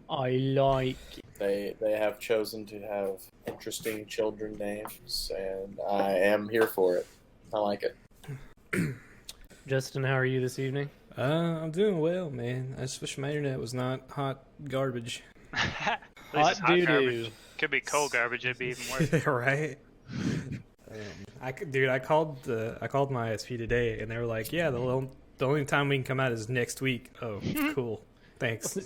I like They have chosen to have interesting children names, and I am here for it. I like it. Justin, how are you this evening? I'm doing well, man. I just wish my internet was not hot garbage. Hot doo-doo. Garbage. Could be cold garbage. It'd be even worse. Right? I called my ISP today, and they were like, "Yeah, the only time we can come out is next week." Oh, cool. Thanks.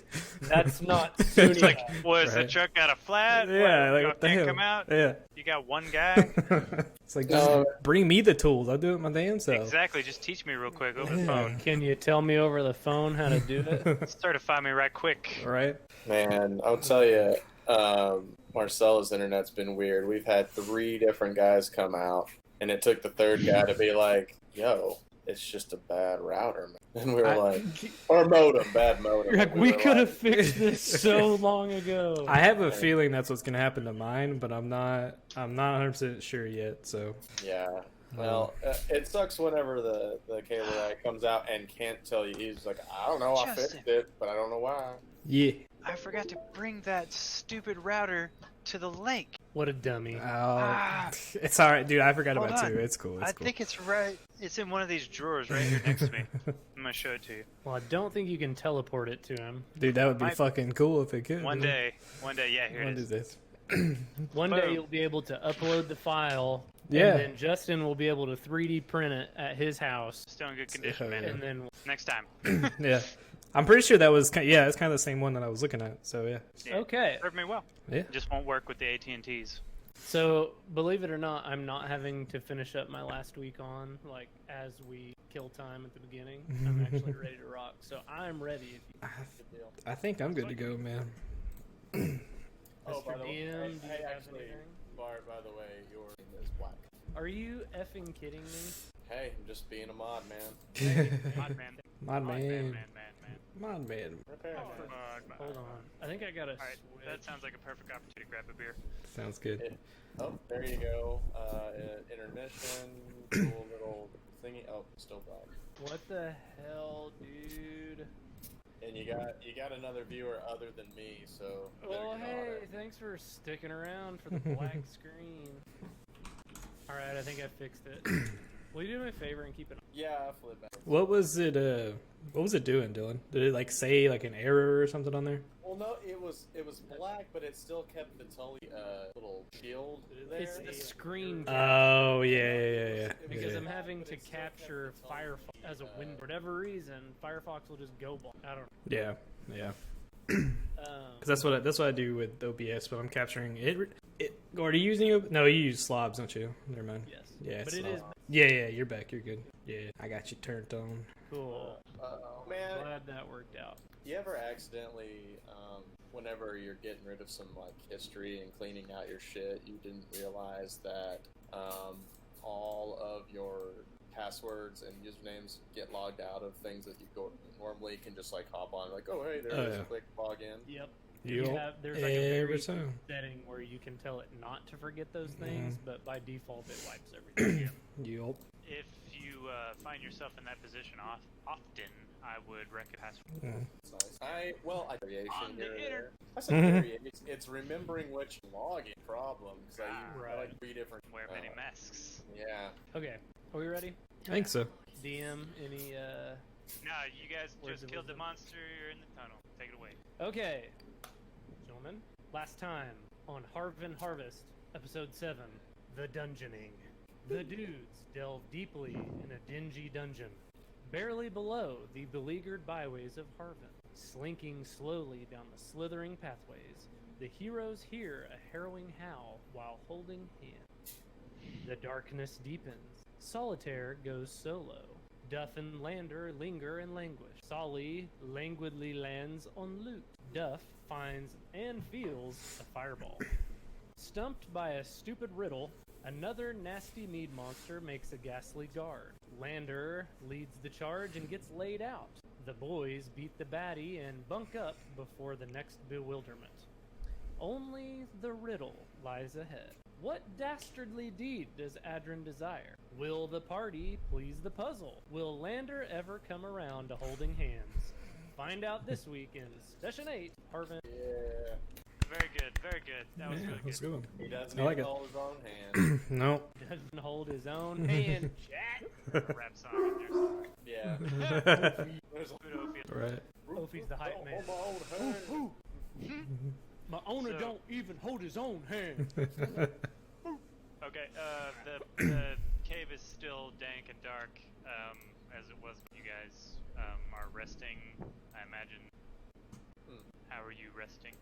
That's not soon It's like, enough. was the Right. truck got a flat? Yeah, like Y'all what the can't hell? come out? Yeah. You got one guy? It's like, just bring me the tools. I'll do it my damn self. Exactly. Just teach me real quick over the Yeah. phone. Can you tell me over the phone how to do it? Certify me right quick. Right? Man, I'll tell you, Marcella's internet's been weird. We've had 3 different guys come out, and it took the third guy to be like, "Yo, it's just a bad router, man." And we were like, or modem, bad modem. You're like, And we were could have like, fixed this so long ago. I have a feeling that's what's gonna happen to mine, but I'm not 100% sure yet. So Yeah. Well, it sucks whenever the cable guy comes out and can't tell you. He's like, "I don't know, I fixed it, but I don't know why." yeah. I forgot to bring that stupid router to the lake. What a dummy. It's all right, dude. I forgot Hold about it on. too. It's cool. It's I cool. think it's right. It's in one of these drawers right here next to me. I'm gonna show it to you. Well, I don't think you can teleport it to him. Dude, that would be Might- fucking cool if it could. One day. Yeah, here One it is. this. One day Boom. you'll be able to upload the file. Yeah. And then Justin will be able to 3D print it at his house. Still in good condition, Oh, man. yeah. And then Next time. Yeah. I'm pretty sure that was it's kind of the same one that I was looking at. So yeah. Yeah. okay. Served me well. Yeah. Just won't work with the AT&Ts. So, believe it or not, I'm not having to finish up my last week on, like, as we kill time at the beginning. I'm actually ready to rock. So, I'm ready if you the deal. I think I'm good to go, man. Oh, by Mr. the way, DM, do you hey, have actually, anything? Bart, by the way, your name is black. Are you effing kidding me? Hey, I'm just being a mod, man. Mod man. Mod man. Man. Mod man. Repair man. Hold on. I think I got to Alright, switch. that sounds like a perfect opportunity to grab a beer. Sounds good. Oh, there you go. Intermission, cool little thingy. Oh, still black. What the hell, dude? And you got another viewer other than me, so. Well, hey, thanks for sticking around for the black screen. Alright, I think I fixed it. Will you do me a favor and keep it on? Yeah, I flip back. What was it doing, Dylan? Did it like say like an error or something on there? Well, no, it was black, but it still kept the Tully little shield there. It's the screen Oh yeah. because yeah. I'm having to capture Firefox as a window. For whatever reason, Firefox will just go blank. I don't Yeah. know. Because that's what I do with OBS, but I'm capturing it. Or are you using it? No, you use slobs, don't you? Never mind. Yes. Yeah, But it slobs. is Yeah, you're back. You're good. Yeah, I got you turned on. cool. Man, Glad that worked out. you ever accidentally, whenever you're getting rid of some like history and cleaning out your shit, you didn't realize that all of your passwords and usernames get logged out of things that you normally can just like hop on, like, oh hey, there it is, yeah. click log in. Yep. There's There's like a every very time. setting where you can tell it not to forget those things, but by default it wipes everything. Yup. If you find yourself in that position often, I would recommend password. It's nice. Variation On the here and inter- there. I said variation. It's remembering which login problem because I use Right. like 3 different. Wear many masks. Yeah. Okay, are we ready? I think so. DM, any No, you guys Where's just the killed the wisdom? monster. You're in the tunnel. Take it away. Okay, gentlemen, last time on Harven Harvest, episode 7, The Dungeoning. The dudes delve deeply in a dingy dungeon, barely below the beleaguered byways of Harven. Slinking slowly down the slithering pathways, the heroes hear a harrowing howl while holding hands. The darkness deepens. Solitaire goes solo. Duff and Lander linger and languish. Soli languidly lands on loot. Duff finds and feels a fireball. Stumped by a stupid riddle, another nasty mead monster makes a ghastly guard. Lander leads the charge and gets laid out. The boys beat the baddie and bunk up before the next bewilderment. Only the riddle lies ahead. What dastardly deed does Adrin desire? Will the party please the puzzle? Will Lander ever come around to holding hands? Find out this week in Session 8, Harven. Yeah. Very good, very good. That was really Let's good. go. He doesn't I like even it. hold his own hand. No. Doesn't hold his own hand, chat. Rap song in there somewhere. Yeah. There's a Good Ophiel. Right. Ophi's the hype man. hold my own hand. My owner So- don't even hold his own hand. Okay, the cave is still dank and dark, as it was when you guys are resting, I imagine. How are you resting?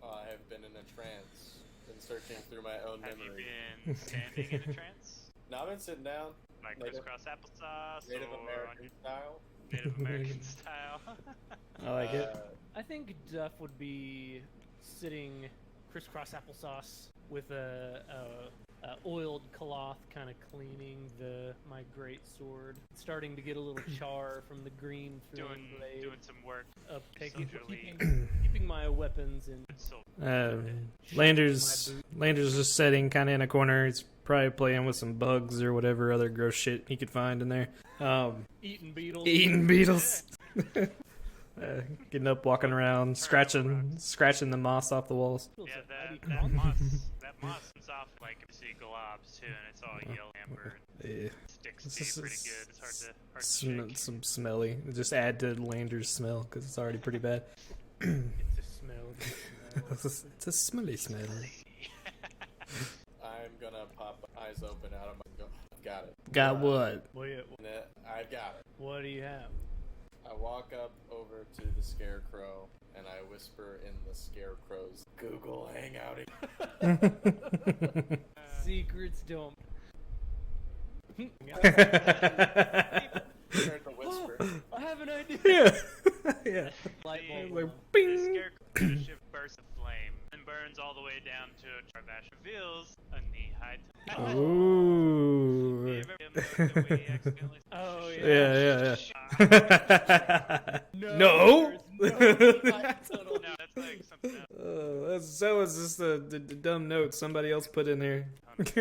I have been in a trance. Been searching through my own Have memory. you been standing in a trance? No, I've been sitting down. Like Native- crisscross applesauce Native or American style. Native American style? I like it. I think Duff would be sitting crisscross applesauce with a oiled cloth, kind of cleaning my great sword. Starting to get a little char from the green flame blade. doing some work. Soldierly. Keeping my weapons in. So, Lander's just sitting kind of in a corner. He's probably playing with some bugs or whatever other gross shit he could find in there. Eating beetles. Eating beetles. Getting up, walking around, scratching the moss off the walls. yeah, I eat that cloth. moss is off like you see globs too, and it's all yellow amber. And Yeah. sticks This to you is- pretty good. It's hard to shake. Some smelly. Just add to Lander's smell because it's already pretty bad. It's a smell. It's a smelly smell. I'm gonna pop my eyes open out of my. Got it. Got what? I've got it. What do you have? I walk up over to the scarecrow and I whisper in the scarecrow's Google Hangout. Secrets don't. Heard the whisper. I have an idea. Yeah. Yeah. Light bulb. Like, The bing. scarecrow ship bursts of flame and burns all the way down to a Tarvash reveals a knee-high. Ooh. You ever the way he accidentally- Oh Yeah. No. there's No, that's like something else. That was just the dumb note somebody else put in there. So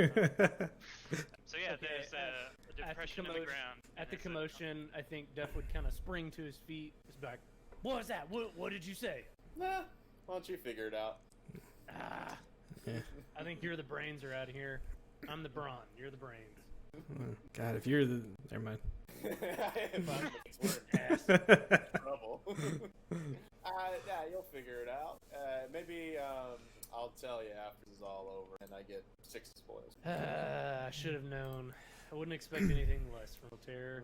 yeah, Okay, there's a depression in the ground. At and the it's commotion, I think Duff would kind of spring to his feet. Just be like, "What was that? What did you say?" Nah, why don't you figure it out? Ah, Yeah. I think you're the brains around here. I'm the brawn. You're the brains. God, if you're the, never mind. If I'm in trouble. Yeah, you'll figure it out. Maybe I'll tell you after this is all over and I get 6 spoils. I should have known. I wouldn't expect anything less from Terror.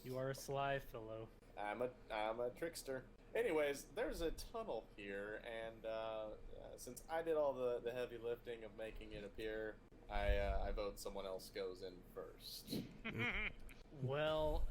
You are a sly fellow. I'm a trickster. Anyways, there's a tunnel here, and since I did all the heavy lifting of making it appear, I vote someone else goes in first. Well,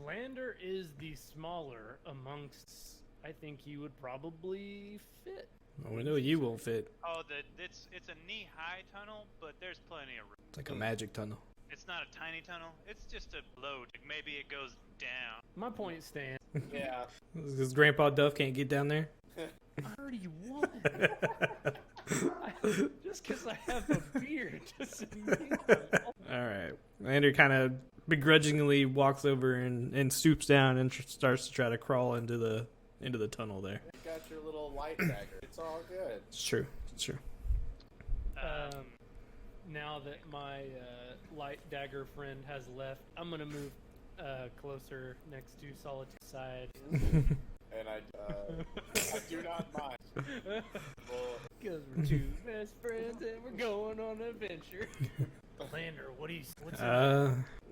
Lander is the smaller amongst. I think he would probably fit. Well, we know you won't fit. Oh, it's a knee-high tunnel, but there's plenty of room. It's like a magic tunnel. It's not a tiny tunnel. It's just a load. Maybe it goes down. My point stands. Yeah. Because Grandpa Duff can't get down there. I already won. Just because I have a beard doesn't mean. All right. Lander kind of begrudgingly walks over and stoops down and starts to try to crawl into the tunnel there. You got your little light dagger. It's all good. It's true. It's true. Now that my light dagger friend has left, I'm gonna move closer next to Solitude's side. And I do not mind. Well, Because we're two best friends and we're going on an adventure. Lander, what's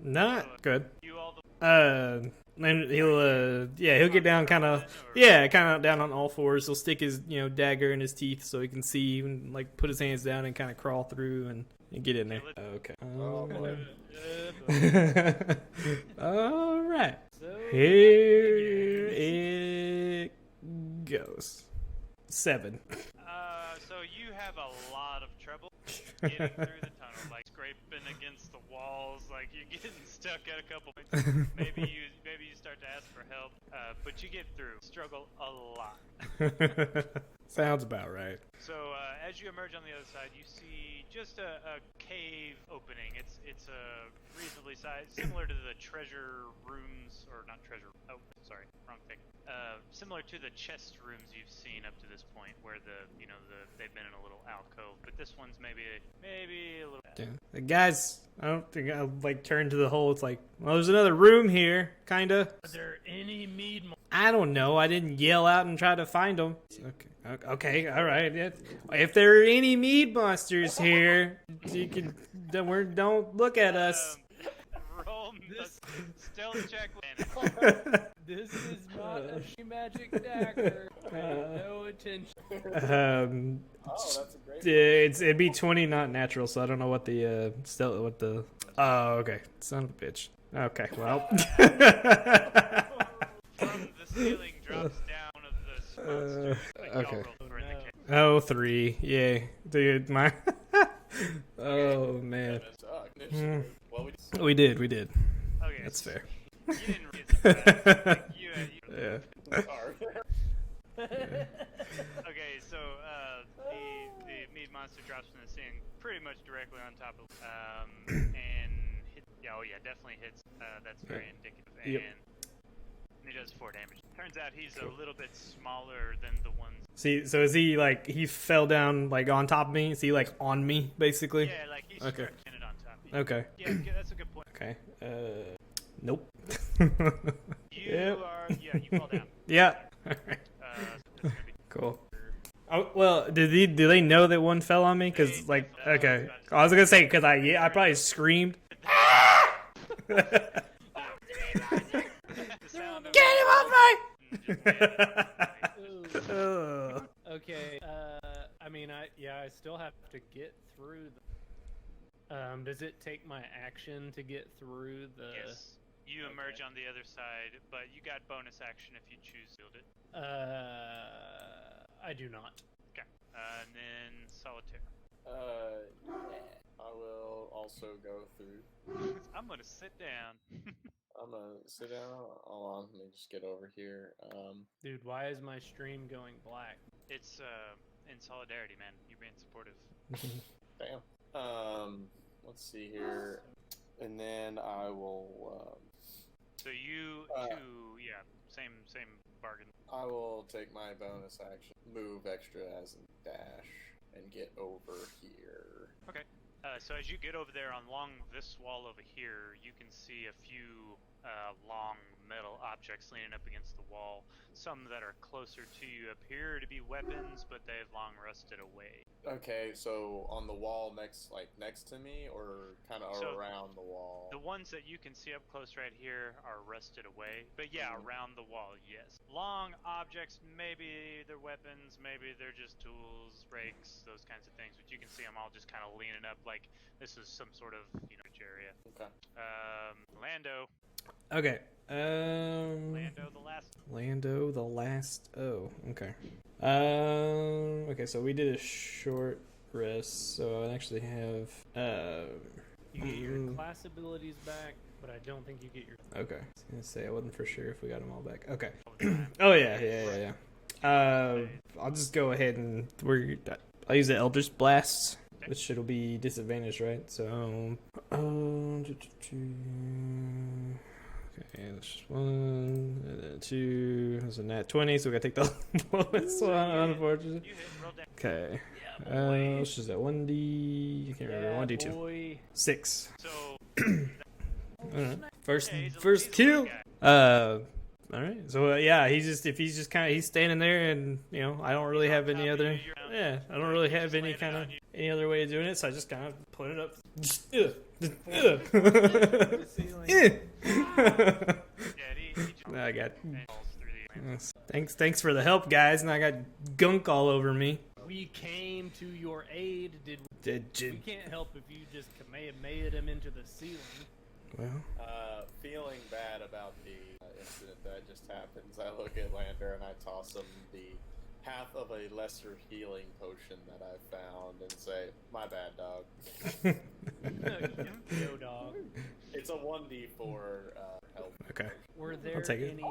Not good. You all the And he'll get down kind of down on all fours. He'll stick his dagger in his teeth so he can see and like put his hands down and kind of crawl through and get in there. Okay. oh boy. All right. So, Here it goes. 7. So you have a lot of trouble getting through the tunnel, like scraping against the walls, like you're getting stuck at a couple points. Maybe you start to ask for help, but you get through. Struggle a lot. Sounds about right. So as you emerge on the other side, you see just a cave opening. It's a reasonably sized, similar to the treasure rooms, or not treasure. Oh, sorry, wrong thing. Similar to the chest rooms you've seen up to this point, where they've been in a little alcove, but this one's maybe a little. Yeah. Guys, I don't think I'll like turn to the hole. It's like, well, there's another room here, kinda. Are there any mead? I don't know. I didn't yell out and try to find them. Okay, all right. Yeah. If there are any mead monsters here, you can don't look at us. Roll this stealth check. This is not a magic dagger. Pay no attention. Oh, that's a great It'd be 20, not natural. So I don't know what the Oh, okay. Son of a bitch. Okay, well. From the ceiling drops down of the monsters. Okay. Over in the cave. Oh, 3. Yay. Dude, my... Oh, man. Well, We did. Okay, That's fair. You didn't read the Yeah. Okay, so the mead monster drops from the ceiling pretty much directly on top of and definitely hits. That's very indicative. Yep. And he does 4 damage. Turns out he's a little bit smaller than the ones. See, so is he like he fell down like on top of me? Is he like on me basically? Yeah, like he's Okay. stretching it on top of you. Okay. Yeah, that's a good point. Okay. Nope. You fall down. Yeah. That's gonna be Cool. Oh, well, do they know that one fell on me? Because like, okay, I was gonna say because I probably screamed. the sound of Get him off me! Okay. I still have to get through. Does it take my action to get through the? Yes. You emerge on the other side, but you got bonus action if you choose to wield it. I do not. Okay. And then solitaire. I will also go through. I'm gonna sit down. I'm gonna sit down. Hold on, let me just get over here. Dude, why is my stream going black? It's in solidarity, man. You're being supportive. Damn. Let's see here, and then I will. So you two, same bargain. I will take my bonus action, move extra as in dash, and get over here. Okay. So as you get over there along this wall over here, you can see a few long metal objects leaning up against the wall. Some that are closer to you appear to be weapons, but they've long rusted away. Okay, so on the wall next to me, or kind of around the wall? The ones that you can see up close right here are rusted away, but around the wall, yes. Long objects, maybe they're weapons, maybe they're just tools, rakes, those kinds of things, but you can see them all just kind of leaning up like this is some sort of, area. Okay. Lando. Okay. Lando the last. Oh, okay. Okay, so we did a short rest, so I actually have. You get your class abilities back, but I don't think you get your. Okay. I was gonna say I wasn't for sure if we got them all back. Okay. Oh yeah. I'll just go ahead and I'll use the Eldritch Blast, which it'll be disadvantaged, right? So. Okay, that's just 1, and then 2. That's a nat 20, so we gotta take the bonus one, unfortunately. You hit, roll down. Okay. boy. Let's just that 1d. I can't remember. 1d2. Boy. 6. So. Alright. He's First a kill. little guy. Alright. So he's standing there, and I don't really have any other. Yeah, I don't really have any other way of doing it, so I just kind of put it up. I got. Thanks for the help, guys. And I got gunk all over me. We came to your aid. We can't help if you just made him into the ceiling. Well, Feeling bad about the incident that just happened, I look at Lander and I toss him the half of a lesser healing potion that I found and say, "My bad, dog." No, dog. It's a 1d4 health. okay. Were there I'll take it. any?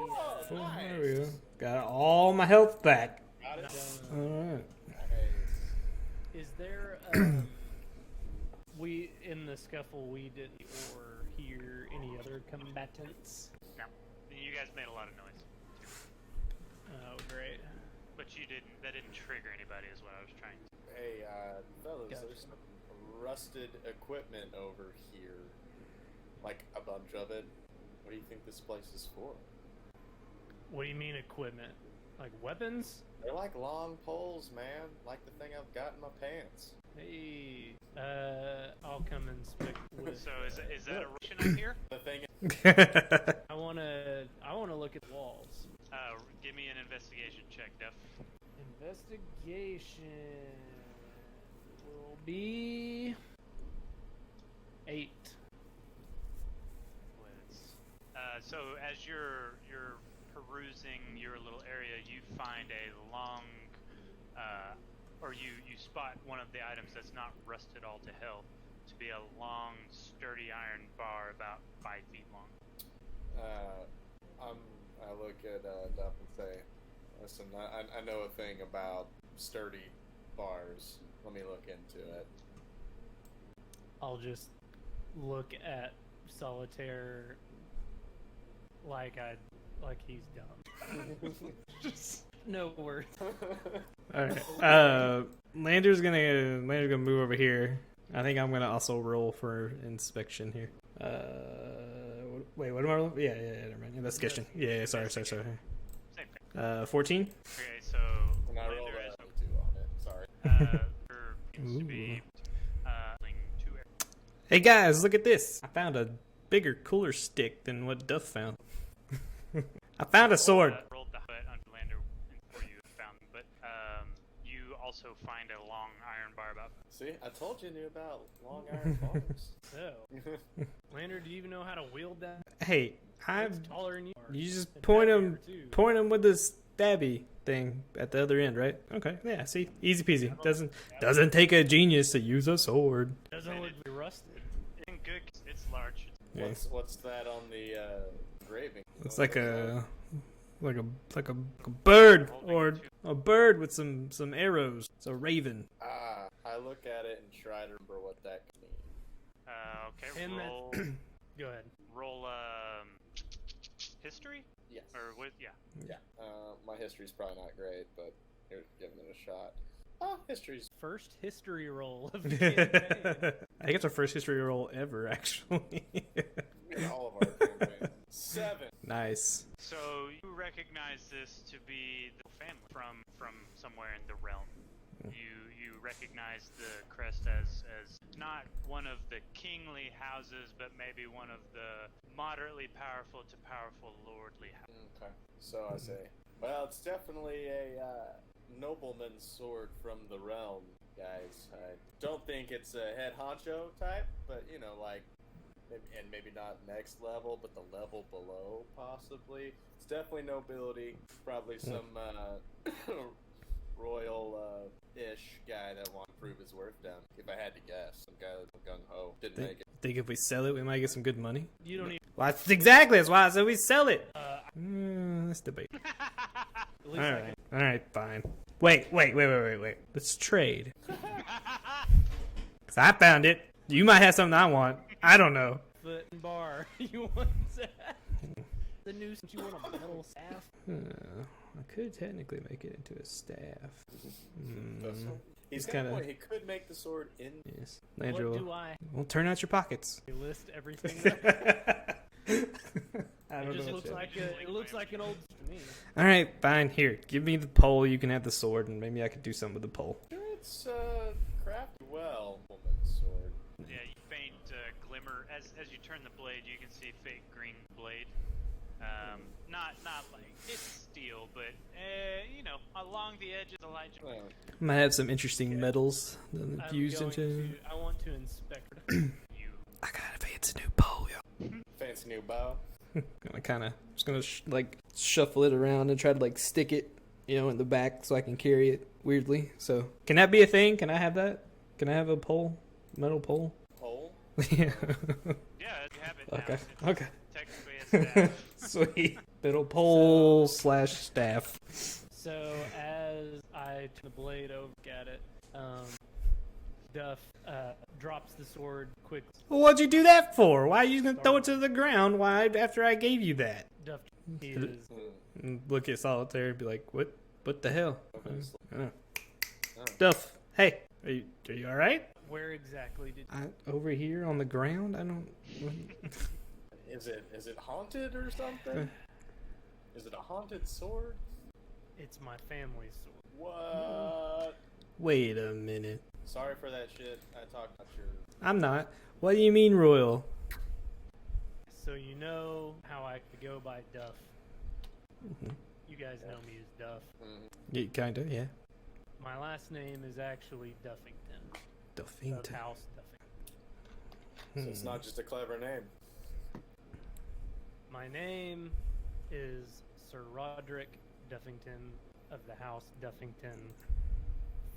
There we go. Got all my health back. Got it. All right. Nice. We in the scuffle we didn't or hear any other combatants. No. You guys made a lot of noise. Oh, great. But you didn't. That didn't trigger anybody, is what I was trying to. Hey, fellas, Gotcha. there's some rusted equipment over here. Like a bunch of it. What do you think this place is for? What do you mean equipment? Like weapons? They're like long poles, man. Like the thing I've got in my pants. Hey, I'll come inspect with. So is that a Russian out here? The thing. I wanna look at the walls. Give me an investigation check, Duff. Investigation will be 8. So as you're perusing your little area, you find a long, or you spot one of the items that's not rusted all to hell to be a long, sturdy iron bar about 5 feet long. I look at Duff and say, "Listen, I know a thing about sturdy bars. Let me look into it." I'll just look at Solitaire like he's dumb. Just no words. All right. Lander's gonna move over here. I think I'm gonna also roll for inspection here. Wait, what am I rolling? Yeah, never mind. Investigation. Yeah, sorry. Same thing. 14. Okay, so And I rolled Lander a is 2 on it. Sorry. seems to be ling 2 arrows. Hey guys, look at this! I found a bigger, cooler stick than what Duff found. I found a sword. Rolled the hut under Lander before you found them, but you also find a long iron bar about. See, I told you knew about long iron bars. So, Lander, do you even know how to wield that? Hey, It's taller than you. are. you just And point heavier, him too. with the stabby thing at the other end, right? Okay, yeah. See, easy peasy. Doesn't take a genius to use a sword. Doesn't look rusted. It's good. It's large. Yeah. What's that on the engraving? Looks like a bird or a bird with some arrows. It's a raven. I look at it and try to remember what that could mean. Okay, And that- roll. Go ahead. Roll history Yes. or with yeah. Yeah. My history's probably not great, but here's giving it a shot. History's First history roll of the campaign. I think it's our first history roll ever, actually. in all of our campaigns. 7. Nice. So you recognize this to be the family from somewhere in the realm. You recognize the crest as not one of the kingly houses, but maybe one of the moderately powerful to powerful lordly houses. Okay. So I say, well, it's definitely a nobleman's sword from the realm, guys. I don't think it's a head honcho type, but maybe not next level, but the level below, possibly. It's definitely nobility. Probably some royal-ish guy that wants to prove his worth down. If I had to guess, some guy that's gung-ho didn't make it. Think if we sell it, we might get some good money? You don't even. Well, that's why I said we sell it. Let's debate. At least All I right. All right, fine. Wait. Let's trade. Cause I found it. You might have something I want. I don't know. foot and bar. You want that? The nuisance. You want a metal staff? I could technically make it into a staff. He's It's got a kinda- point. He could make the sword in. Yes. What Landry do I? will turn out your pockets. You list everything. I It don't just know. looks like it looks like an old to me. All right, fine. Here, give me the pole. You can have the sword, and maybe I could do something with the pole. Sure, it's crafted well. Woman's sword. Yeah, you faint glimmer as you turn the blade. You can see faint green blade. Not like it's steel, but along the edge of the light. Well, Might have some interesting metals that I'm are used going into. I want to inspect. You I got a fancy new pole, yo. fancy new bow. I kind of just gonna shuffle it around and try to like stick it, in the back so I can carry it weirdly. So can that be a thing? Can I have that? Can I have a pole, metal pole? Pole. Yeah. Yeah, you have it now. Okay. It's Okay. technically a staff. Sweet. Metal pole / staff. So as I turn the blade over at it, Duff drops the sword quickly. Well, what'd you do that for? Why are you gonna throw it to the ground? Why after I gave you that? Duff is And look at Solitaire and be like, what the hell? Oh. Duff, hey, are you all right? where exactly did Over here on the ground? I don't. Is it haunted or something? Is it a haunted sword? It's my family's sword. What? Wait a minute. Sorry for that shit. I talked about your. I'm not. What do you mean, Royal? So you know how I could go by Duff. Mm-hmm. You guys know me as Duff. Yeah, kinda, yeah. My last name is actually Duffington. Of Duffington. House Duffington. So it's not just a clever name. My name is Sir Roderick Duffington of the House Duffington,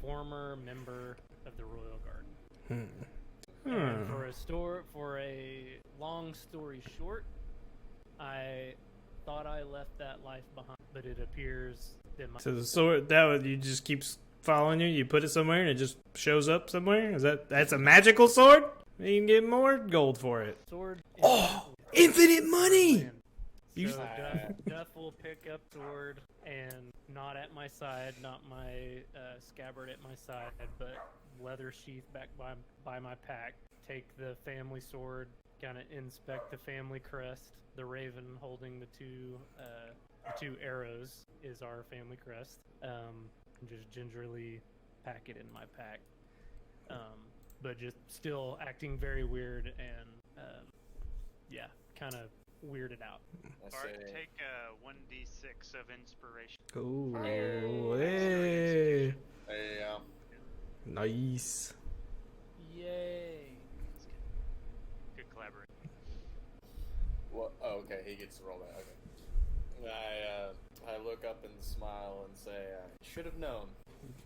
former member of the Royal Guard. And for a long story short, I thought I left that life behind, but it appears that my So the sword you just keeps following you. You put it somewhere and it just shows up somewhere. That's a magical sword? You can get more gold for it. sword. Oh, infinite money! So You- Duff will pick up sword and not at my side, not my scabbard at my side, but leather sheath back by my pack. Take the family sword, kind of inspect the family crest. The raven holding the two arrows is our family crest. And just gingerly pack it in my pack. But just still acting very weird and yeah, kind of weirded out. Bart, take 1d6 of inspiration. Oh, There hey. you go. Nice. Yay! Good collaboration. What? Oh, okay. He gets to roll that. Okay. I look up and smile and say, I should have known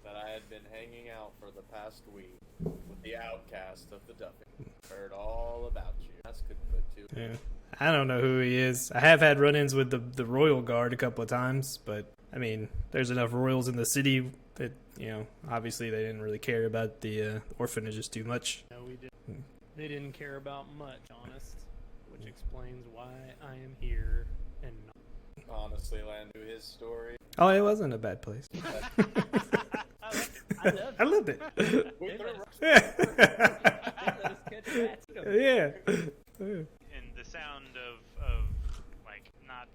that I had been hanging out for the past week with the outcast of the Duffing. Heard all about you. That's good too. Yeah. I don't know who he is. I have had run-ins with the Royal Guard a couple of times, but I mean, there's enough royals in the city that, obviously they didn't really care about the orphanages too much. No, we didn't. They didn't care about much, honest, which explains why I am here and not. Honestly, Land, to his story. Oh, it wasn't a bad place. I loved it. We They put let it us- let us catch rats. Yeah. And the sound of like not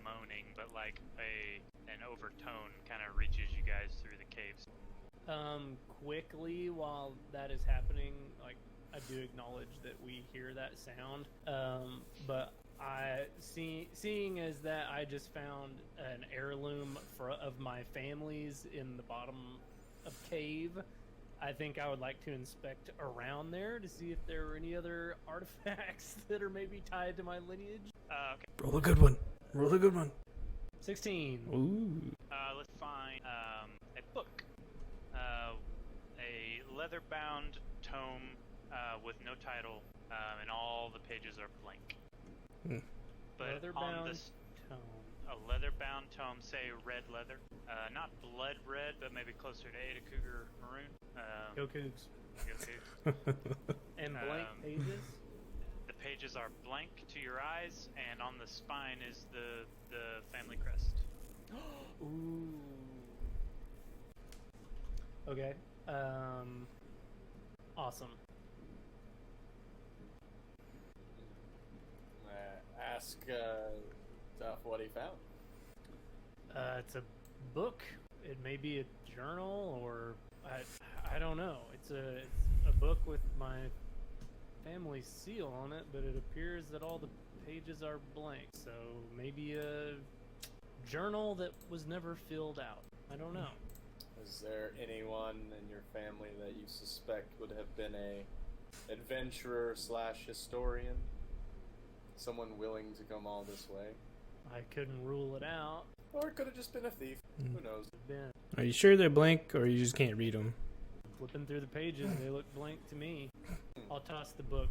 moaning, but like an overtone kind of reaches you guys through the caves. Quickly while that is happening, like I do acknowledge that we hear that sound. But seeing as that I just found an heirloom of my family's in the bottom of cave, I think I would like to inspect around there to see if there are any other artifacts that are maybe tied to my lineage. Okay. Roll a good one. 16. Ooh. Let's find a book, a leather-bound tome with no title, and all the pages are blank. But on Leather-bound this, tome. a leather-bound tome, say red leather, not blood red, but maybe closer to Ada Cougar maroon. Go Cougs. Go Cougs. And blank pages? The pages are blank to your eyes, and on the spine is the family crest. Ooh. Okay. Awesome. Ask Duff what he found. It's a book. It may be a journal, or I don't know. It's a book with my family seal on it, but it appears that all the pages are blank. So maybe a journal that was never filled out. I don't know. Is there anyone in your family that you suspect would have been a adventurer / historian? Someone willing to come all this way? I couldn't rule it out. Or it could have just been a thief. Who knows? Been Are you sure they're blank, or you just can't read them? flipping through the pages, they look blank to me. I'll toss the book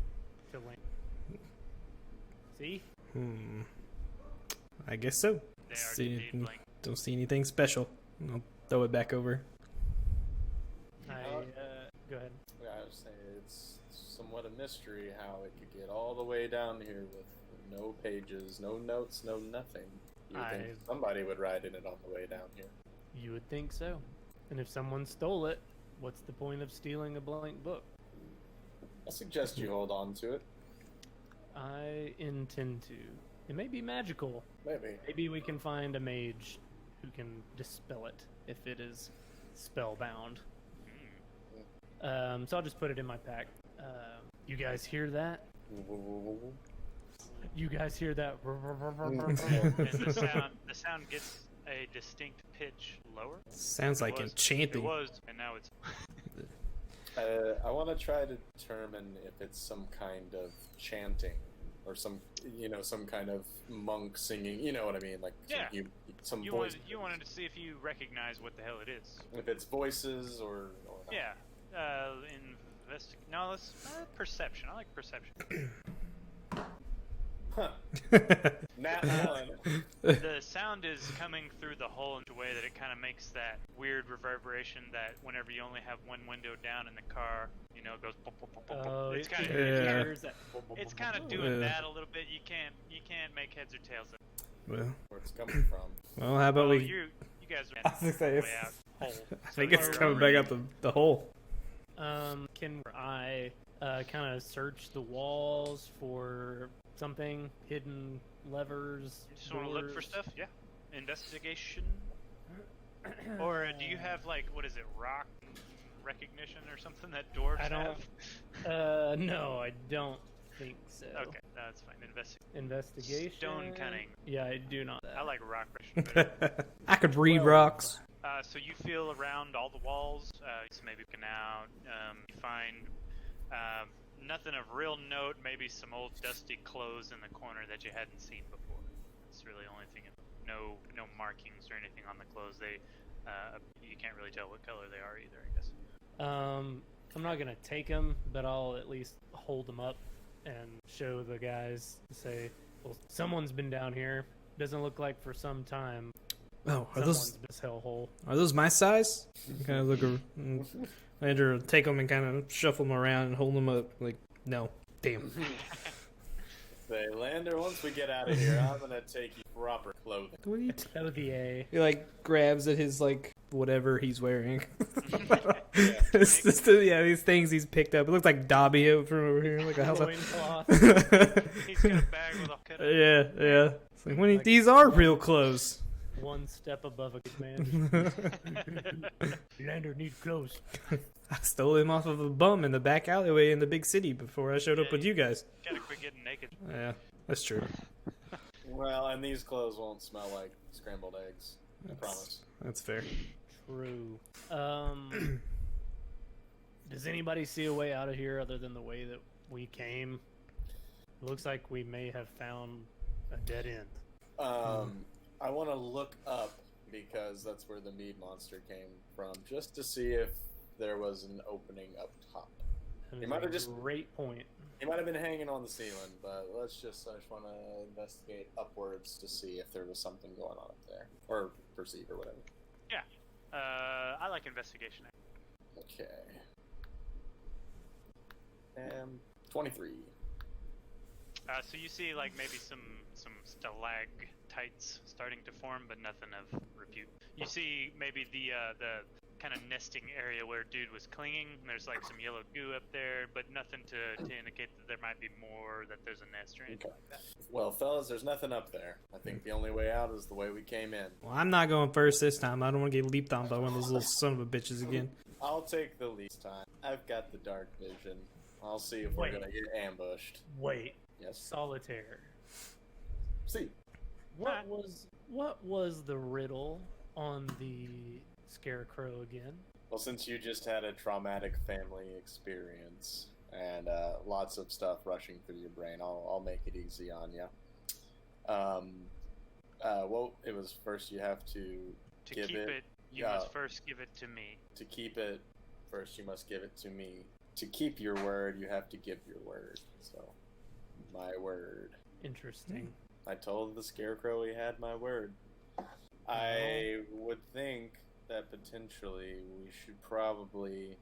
to Link. See? I guess so. They are See indeed anything- blank. Don't see anything special. I'll throw it back over. Go ahead. say it's somewhat a mystery how it could get all the way down here with no pages, no notes, no nothing. You would think somebody would write in it on the way down here. You would think so. And if someone stole it, what's the point of stealing a blank book? I suggest you hold on to it. I intend to. It may be magical. Maybe. Maybe we can find a mage who can dispel it if it is spellbound. So I'll just put it in my pack. You guys hear that? You guys hear that? And the sound gets a distinct pitch lower. Sounds like enchanting. It was, and now it's. I want to try to determine if it's some kind of chanting or some kind of monk singing. You know what I mean? Like some voice. You wanted to see if you recognize what the hell it is. If it's voices or not. Yeah. No, let's perception. I like perception. Huh. Nat one. The sound is coming through the hole in a way that it kind of makes that weird reverberation that whenever you only have one window down in the car, it goes. Pop, pop, pop, pop, pop. It's kind of doing that a little bit. You can't make heads or tails of it. Well, Where it's coming from. well, how about we? You guys are way out. Hole. I think it's coming back out the hole. Can I kind of search the walls for something, hidden levers? You just want to look for stuff? Yeah. Investigation. Or do you have what is it, rock recognition or something that dwarves have? No, I don't think so. Okay, that's fine. Investigation. Stone cunning. Yeah, I do not. I like rock recognition. I could read rocks. So you feel around all the walls. So maybe looking out. You find nothing of real note. Maybe some old dusty clothes in the corner that you hadn't seen before. It's really the only thing. No markings or anything on the clothes. You can't really tell what color they are either, I guess. I'm not gonna take them, but I'll at least hold them up and show the guys. Say, well, someone's been down here. Doesn't look like for some time. Oh, are Someone's this hellhole. Are those my size? Kind of look. Andrew take them and kind of shuffle them around and hold them up. Like, no, damn. Say, Lander, once we get out of here, I'm gonna take you proper clothing. What are you? That would be a. He grabs at his whatever he's wearing. Yeah. It's just these things he's picked up. It looks like Dobby from over here, like a house. Loincloth. He's got a bag with a cut. Yeah. It's like, these are real clothes. One step above a good man. Lander need clothes. I stole him off of a bum in the back alleyway in the big city before I showed up with you guys. Gotta quit getting naked. Yeah, that's true. Well, and these clothes won't smell like scrambled eggs. I promise. That's fair. True. Does anybody see a way out of here other than the way that we came? It looks like we may have found a dead end. I want to look up because that's where the Mead monster came from, just to see if there was an opening up top. He might have just great point. He might have been hanging on the ceiling, but I just want to investigate upwards to see if there was something going on up there, or perceive, or whatever. Yeah. I like investigation. Okay. 23. So you see maybe some stalactites starting to form, but nothing of repute. You see maybe the kind of nesting area where dude was clinging. There's some yellow goo up there, but nothing to indicate that there might be more, that there's a nest or anything like that. Well, fellas, there's nothing up there. I think the only way out is the way we came in. Well, I'm not going first this time. I don't want to get leaped on by one of those little son of a bitches again. I'll take the lead time. I've got the dark vision. I'll see if we're gonna get ambushed. Wait. Yes. Solitaire. See. What was the riddle on the scarecrow again? Well, since you just had a traumatic family experience and lots of stuff rushing through your brain, I'll make it easy on you. Well, it was first you have to give keep it. You must first give it to me. To keep it, first you must give it to me. To keep your word, you have to give your word. So, my word. Interesting. I told the scarecrow he had my word. I would think that potentially we should probably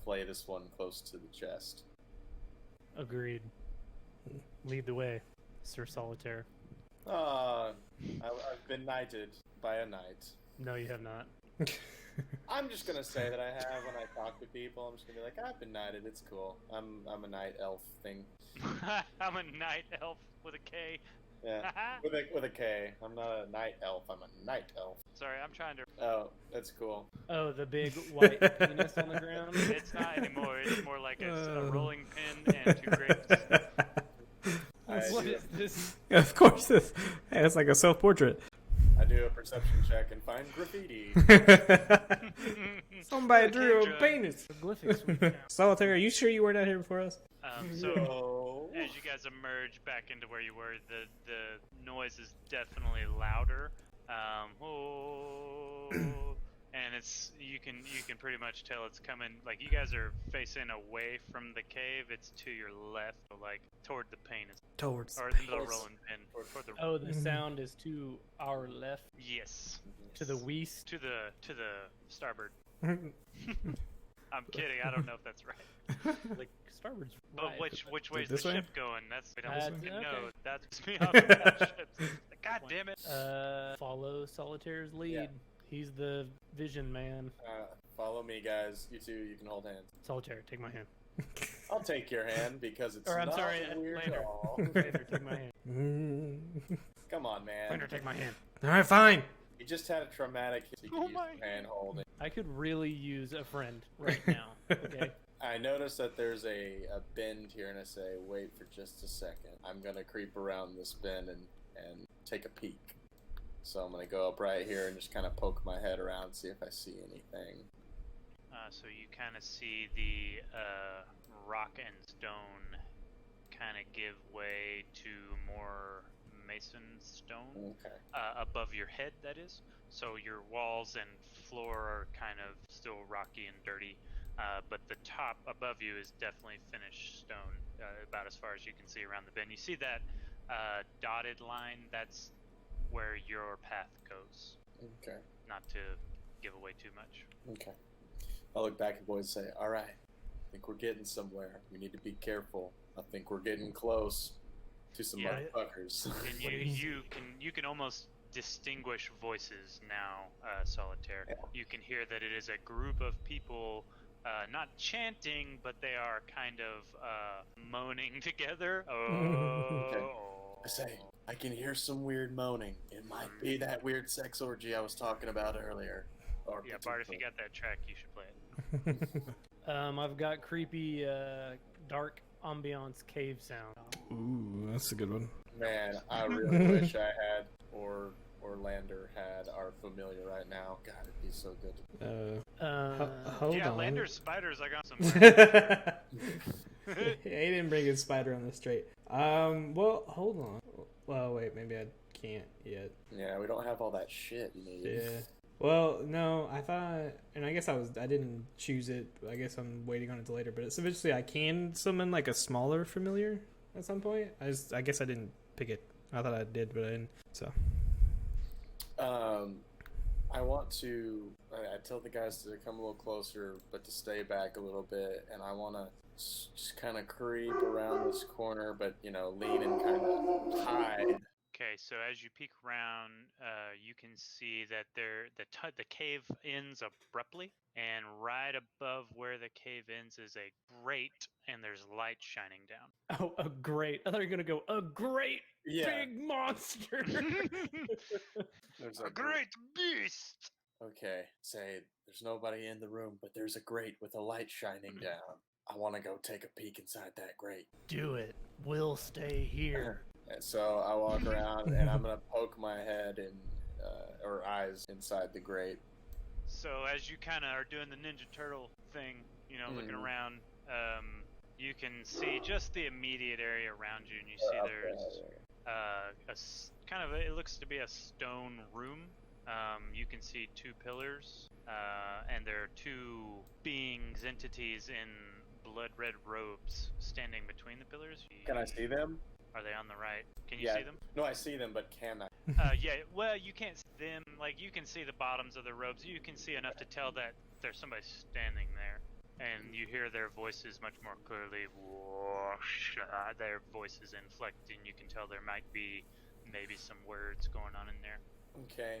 play this one close to the chest. Agreed. Lead the way, Sir Solitaire. I've been knighted by a knight. No, you have not. I'm just gonna say that I have when I talk to people. I'm just gonna be like, I've been knighted. It's cool. I'm a night elf thing. I'm a night elf with a K. Yeah, with a K. I'm not a night elf. I'm a night elf. Sorry, I'm trying to. Oh, that's cool. Oh, the big white penis on the ground? It's not anymore. It's more like a rolling pin and 2 grapes. What is this? Of course, it's like a self-portrait. I do a perception check and find graffiti. Somebody drew a Kendra. penis. Hieroglyphics we found. Solitaire, are you sure you weren't out here before us? So No. as you guys emerge back into where you were, the noise is definitely louder. And it's you can pretty much tell it's coming. Like you guys are facing away from the cave. It's to your left, like toward the penis, Towards. or the rolling pin. Toward the Oh, the sound is to our left, yes, to the west. to the starboard. I'm kidding. I don't know if that's right. Like starboard's But right. which way is This the way? ship going? That's I don't fucking okay. know. That's me off of that ship. God damn it. Follow Solitaire's lead. Yeah. He's the vision man. Follow me, guys. You two, you can hold hands. Solitaire, take my hand. I'll take your hand because it's Or I'm not sorry, weird at Lander. all. Lander, take my hand. Come on, man. Lander, take my hand. All right, fine. You just had a traumatic hit. You Oh could use my- some hand holding. I could really use a friend right now. Okay. I noticed that there's a bend here, and I say, wait for just a second. I'm gonna creep around this bend and take a peek. So I'm gonna go up right here and just kind of poke my head around, see if I see anything. So you kind of see the rock and stone kind of give way to more mason stone Okay. above your head, that is. So your walls and floor are kind of still rocky and dirty, but the top above you is definitely finished stone, about as far as you can see around the bend. You see that dotted line? That's where your path goes. Okay. Not to give away too much. Okay. I'll look back at the boys and say, all right, I think we're getting somewhere. We need to be careful. I think we're getting close to some Yeah. motherfuckers. And you can almost distinguish voices now, Solitaire. Yeah. You can hear that it is a group of people, not chanting, but they are kind of moaning together. I say, I can hear some weird moaning. It might be that weird sex orgy I was talking about earlier. Or Yeah, Bart, if you got that track, you should play it. I've got creepy, dark ambiance cave sound. Ooh, that's a good one. Man, I really wish I had or Lander had our familiar right now. God, it'd be so good. Hold Yeah, on. Lander's spiders, I got some. He didn't bring his spider on the straight. Well, hold on. Well, wait, maybe I can't yet. Yeah, we don't have all that shit you need. Yeah. Well, no, I thought, and I guess I didn't choose it. I guess I'm waiting on it till later. But it's eventually I can summon like a smaller familiar at some point. I guess I didn't pick it. I thought I did, but I didn't. So. I want to. I tell the guys to come a little closer, but to stay back a little bit, and I want to just kind of creep around this corner, but lean and kind of hide. Okay, so as you peek around, you can see that the cave ends abruptly, and right above where the cave ends is a grate, and there's light shining down. Oh, a great. I thought you were going to go, a great Yeah, big monster. there's A great beast! Okay, say there's nobody in the room, but there's a grate with a light shining down. I want to go take a peek inside that grate. Do it. We'll stay here. And so I walk around and I'm gonna poke my head and or eyes inside the grate. So as you kind of are doing the Ninja Turtle thing, looking around, you can see just the immediate area around you, and you see there's it looks to be a stone room. You can see 2 pillars, and there are 2 beings, entities in blood red robes standing between the pillars. Can I see them? Are they on the right? Can you Yeah. see them? No, I see them, but can I? Yeah, well, you can't see them. Like, you can see the bottoms of the robes. You can see enough to tell that there's somebody standing there. and you hear their voices much more clearly. Whoosh, their voices inflect, and you can tell there might be maybe some words going on in there. Okay.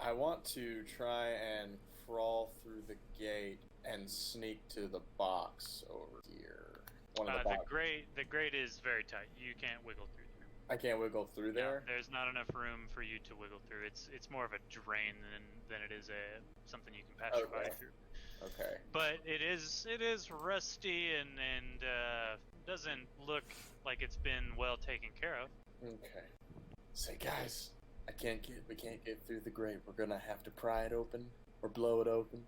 I want to try and crawl through the gate and sneak to the box over here. One of the boxes. The grate is very tight. You can't wiggle through there. I can't wiggle through there? No, there's not enough room for you to wiggle through. It's more of a drain than it is something you can pass your body through. Okay. But it is rusty and doesn't look like it's been well taken care of. Okay. Say, guys, we can't get through the grate. We're gonna have to pry it open, or blow it open,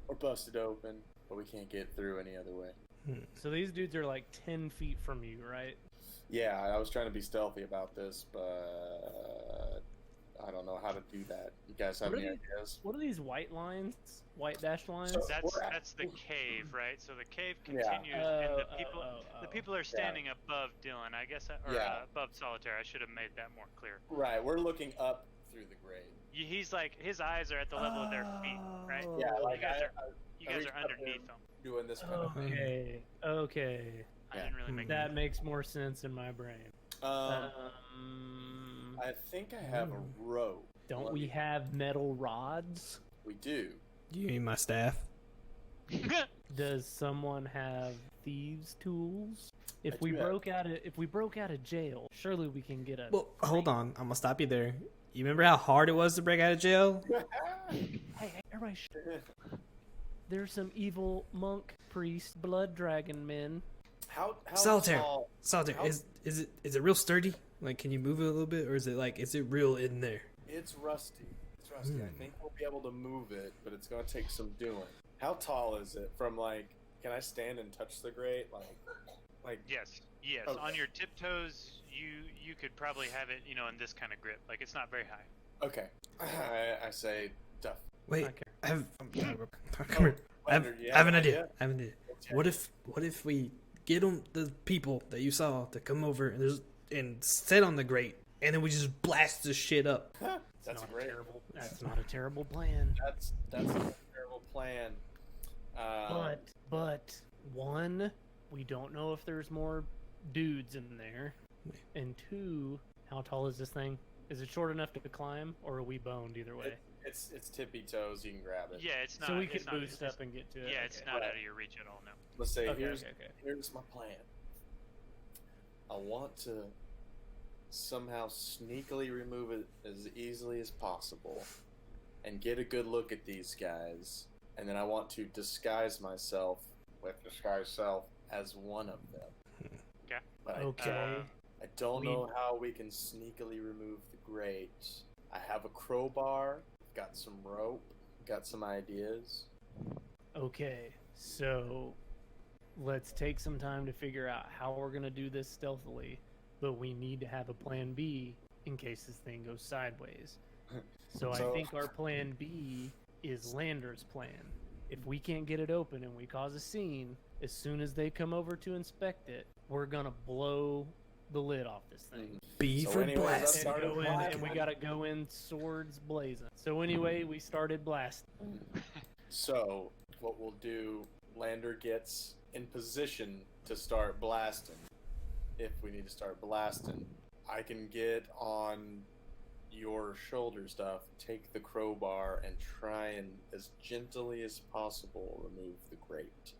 or bust it open, but we can't get through any other way. So these dudes are like 10 feet from you, right? Yeah, I was trying to be stealthy about this, but I don't know how to do that. You guys have any ideas? What are these white lines? White dashed lines? So- That's the cave, right? So the cave continues, and the people are standing above Dillon, I guess, above Solitaire. I should have made that more clear. Right, we're looking up through the grate. He's like, his eyes are at the level of their feet, right? Yeah, like you guys are underneath them. Doing this kind of thing. Okay. I didn't really make That makes more sense in my brain. I think I have a rope. Don't we have metal rods? We do. Do you mean my staff? Does someone have thieves' tools? If I we do have- broke out of jail, surely we can get a. Well, hold on. I'm gonna stop you there. You remember how hard it was to break out of jail? Hey, everybody! There's some evil monk, priest, blood dragon men. How Solitaire. tall? Solitaire. How- Is it real sturdy? Like, can you move it a little bit, or is it real in there? It's rusty. I think we'll be able to move it, but it's gonna take some doing. How tall is it? From like, can I stand and touch the grate? Like. Yes. Okay. On your tiptoes, you could probably have it, in this kind of grip. Like, it's not very high. Okay. I say, Duff. Wait, Okay. I have. Oh, I have Lander, an idea. What if we get them, the people that you saw, to come over and sit on the grate, and then we just blast this shit up? That's not great. That's not a terrible plan. That's not a terrible plan. But one, we don't know if there's more dudes in there, and two, how tall is this thing? Is it short enough to climb, or are we boned either way? It's tippy toes. You can grab it. Yeah, it's not. So we could it's not, boost up and get to it. Yeah, it's not out of your reach at all. No. Let's say Okay, here's okay. my plan. I want to somehow sneakily remove it as easily as possible and get a good look at these guys, and then I want to disguise myself with disguise self as one of them. Okay. But Okay. I don't know how we can sneakily remove the grate. I have a crowbar, got some rope, got some ideas. Okay, so let's take some time to figure out how we're gonna do this stealthily, but we need to have a plan B in case this thing goes sideways. So I think our plan B is Lander's plan. If we can't get it open and we cause a scene, as soon as they come over to inspect it, we're gonna blow the lid off this thing. B So for anyways, blast. let's And, start go in, blasting. and we gotta go in swords blazing. So anyway, we started blasting. So, what we'll do, Lander gets in position to start blasting. If we need to start blasting, I can get on your shoulder stuff, take the crowbar, and try and, as gently as possible, remove the grate.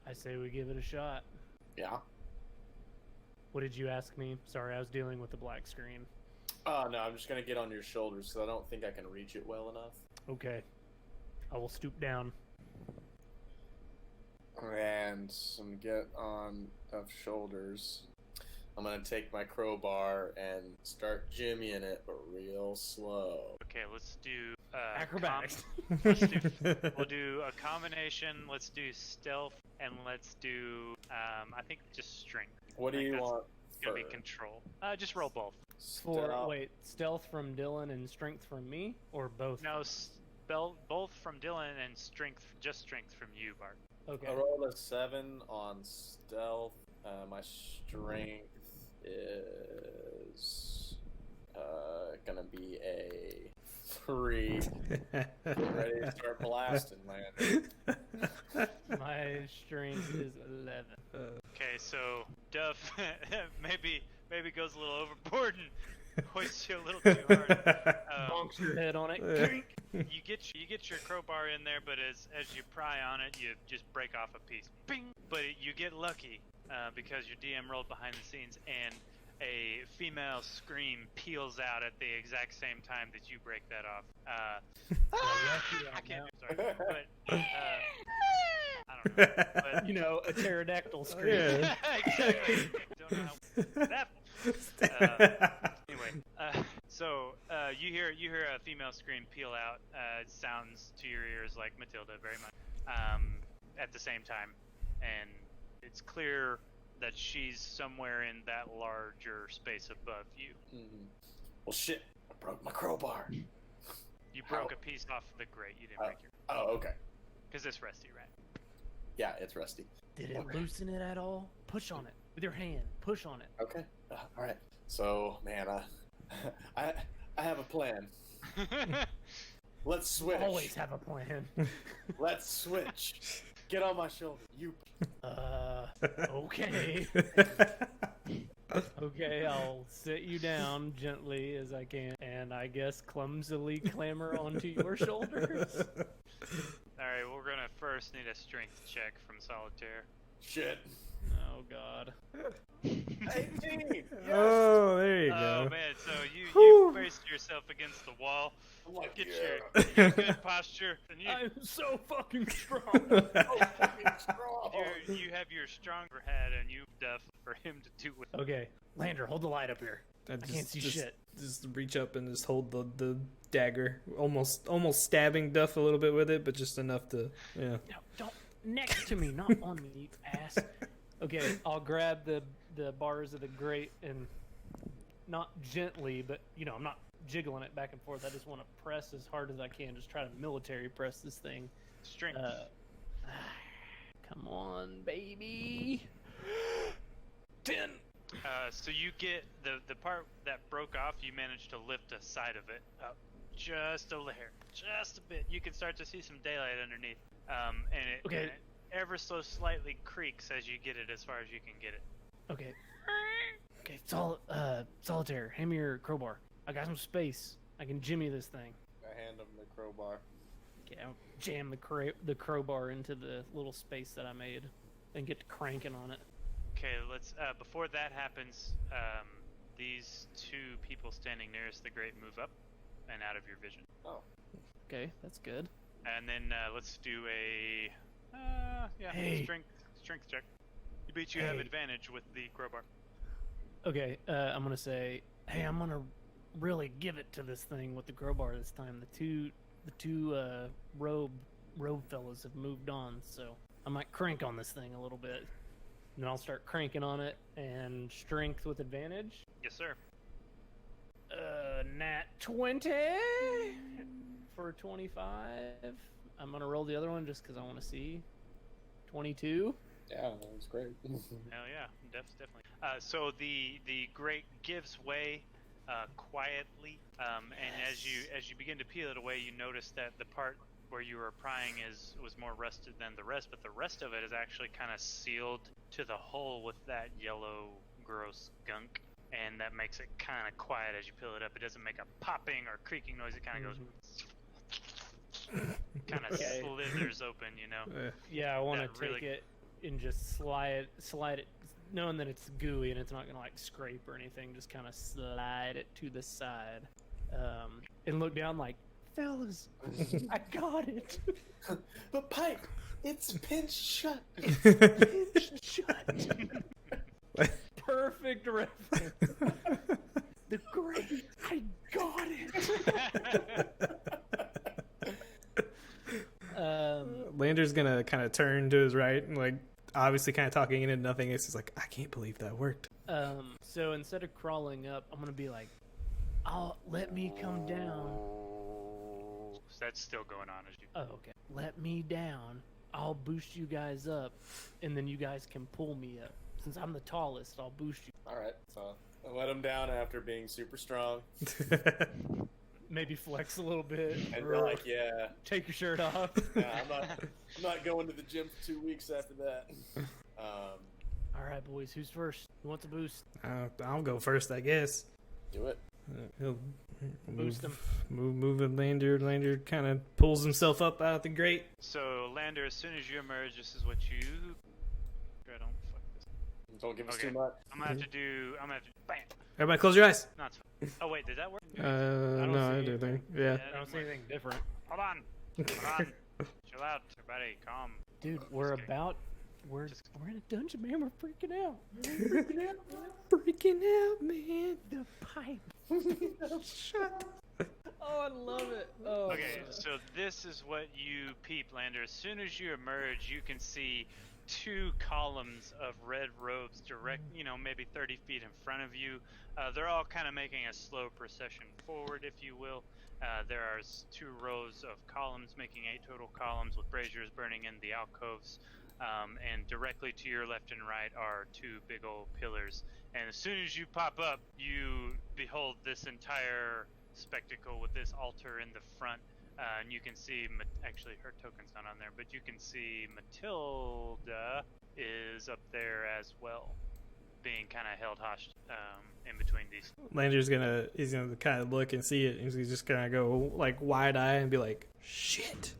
I say we give it a shot. Yeah? What did you ask me? Sorry, I was dealing with the black screen. Oh, no, I'm just going to get on your shoulders, because I don't think I can reach it well enough. Okay. I will stoop down. And I'm get on Duff's shoulders. I'm gonna take my crowbar and start jimmying it, but real slow. Okay, let's do Acrobatics. We'll do a combination. Let's do stealth, and let's do I think just strength. What do I think you that's want Gonna first? be control. Just roll both. Stealth from Dillon and strength from me, or both? No, both from Dillon and just strength from you, Bart. Okay. I rolled a 7 on stealth. My strength is gonna be a 3. Ready to start blasting, man. My strength is 11. Okay, so Duff maybe goes a little overboard and hoists you a little too hard. Bonks your head on it. You get your crowbar in there, but as you pry on it, you just break off a piece. Bing! But you get lucky because your DM rolled behind the scenes, and a female scream peals out at the exact same time that you break that off. I can't. Sorry, but I don't know. But You know, a pterodactyl scream. Yeah. exactly. Don't know how that. Anyway, so you hear a female scream peel out. It sounds to your ears like Matilda very much. At the same time, and it's clear that she's somewhere in that larger space above you. Mm-hmm. Well, shit! I broke my crowbar. You broke a piece off the grate. You didn't break your. Oh, okay. Because it's rusty, right? Yeah, it's rusty. Did it loosen it at all? Push on it with your hand. Push on it. Okay. All right. So, man, I have a plan. Let's switch. Always have a plan. Let's switch. Get on my shoulder. You. Okay. Okay, I'll sit you down gently as I can, and I guess clumsily clamber onto your shoulders. Alright, we're gonna first need a strength check from Solitaire. Shit. Oh, God. 18. Yes. Oh, there you Oh go. man, so you braced yourself against the wall, I'm like, get yeah. your good posture, and I'm so fucking strong. Strong. you have your stronger head, and you Duff for him to do with. Okay, Lander, hold the light up here. I can't see shit. Just reach up and just hold the dagger, almost stabbing Duff a little bit with it, but just enough to, yeah. No, don't next to me, not on me, you ass. Okay, I'll grab the bars of the grate and not gently, but you know, I'm not jiggling it back and forth. I just want to press as hard as I can. Just try to military press this thing. Strength. Come on, baby. 10. So you get the part that broke off. You managed to lift a side of it up just a hair, just a bit. You can start to see some daylight underneath. And it ever so slightly creaks as you get it as far as you can get it. Okay. Okay, Solitaire, hand me your crowbar. I got some space. I can jimmy this thing. I hand him the crowbar. Okay, I'll jam the crowbar into the little space that I made and get to cranking on it. Okay, let's. Before that happens, these two people standing nearest the grate move up and out of your vision. Oh. Okay, that's good. And then let's do a strength check. You beat. You have advantage with the crowbar. Okay, I'm gonna say, hey, I'm gonna really give it to this thing with the crowbar this time. The two robe fellas have moved on, so I might crank on this thing a little bit. And then I'll start cranking on it, and strength with advantage. Yes, sir. Nat 20 for 25. I'm gonna roll the other one just because I want to see. 22. Yeah, that was great. Hell yeah, definitely. So the grate gives way quietly, and as you begin to peel it away, you notice that the part where you were prying was more rusted than the rest, but the rest of it is actually kind of sealed to the hole with that yellow gross gunk, and that makes it kind of quiet as you peel it up. It doesn't make a popping or creaking noise. It kind of goes, kind of slithers open, you know. Yeah, I want to That take really- it and just slide it, knowing that it's gooey and it's not gonna like scrape or anything. Just kind of slide it to the side, and look down like, fellas, I got it. But Pipe, it's pinched shut. Pinched shut. Perfect reference. The great, I got it. Lander's gonna kind of turn to his right and like obviously kind of talking into nothing. It's just like, I can't believe that worked. So instead of crawling up, I'm gonna be like, let me come down. So that's still going on as you. Oh, okay. Let me down. I'll boost you guys up, and then you guys can pull me up. Since I'm the tallest, I'll boost you. All right, so I let him down after being super strong. maybe flex a little bit. And be like, yeah, Take your shirt off. I'm not going to the gym for 2 weeks after that. All right, boys. Who's first? Who wants a boost? I'll go first, I guess. Do it. He'll Boost him. Move with Lander. Lander kind of pulls himself up out of the grate. So, Lander, as soon as you emerge, this is what you... I don't fuck this. Don't give us Okay. too much. I'm gonna have to do... Bam! Everybody close your eyes. Not Oh, wait, did that work? No, see I do anything. think. Yeah. I don't see anything different. Hold on. Hold on. Chill out. Everybody, calm. Dude, Just we're kidding. we're Just- we're in a dungeon, man. We're freaking out. We're freaking out. Freaking out, man. The pipe. Shut. Oh, I love it. Oh. Okay, so this is what you peep, Lander. As soon as you emerge, you can see 2 columns of red robes direct, maybe 30 feet in front of you. They're all kind of making a slow procession forward, if you will. There are 2 rows of columns, making 8 total columns with braziers burning in the alcoves. And directly to your left and right are 2 big old pillars. And as soon as you pop up, you behold this entire spectacle with this altar in the front. And you can see, actually her token's not on there, but you can see Matilda is up there as well, being kind of held hostage in between these. Lander's he's gonna kind of look and see it. And he's just gonna go like wide eye and be like, "Shit,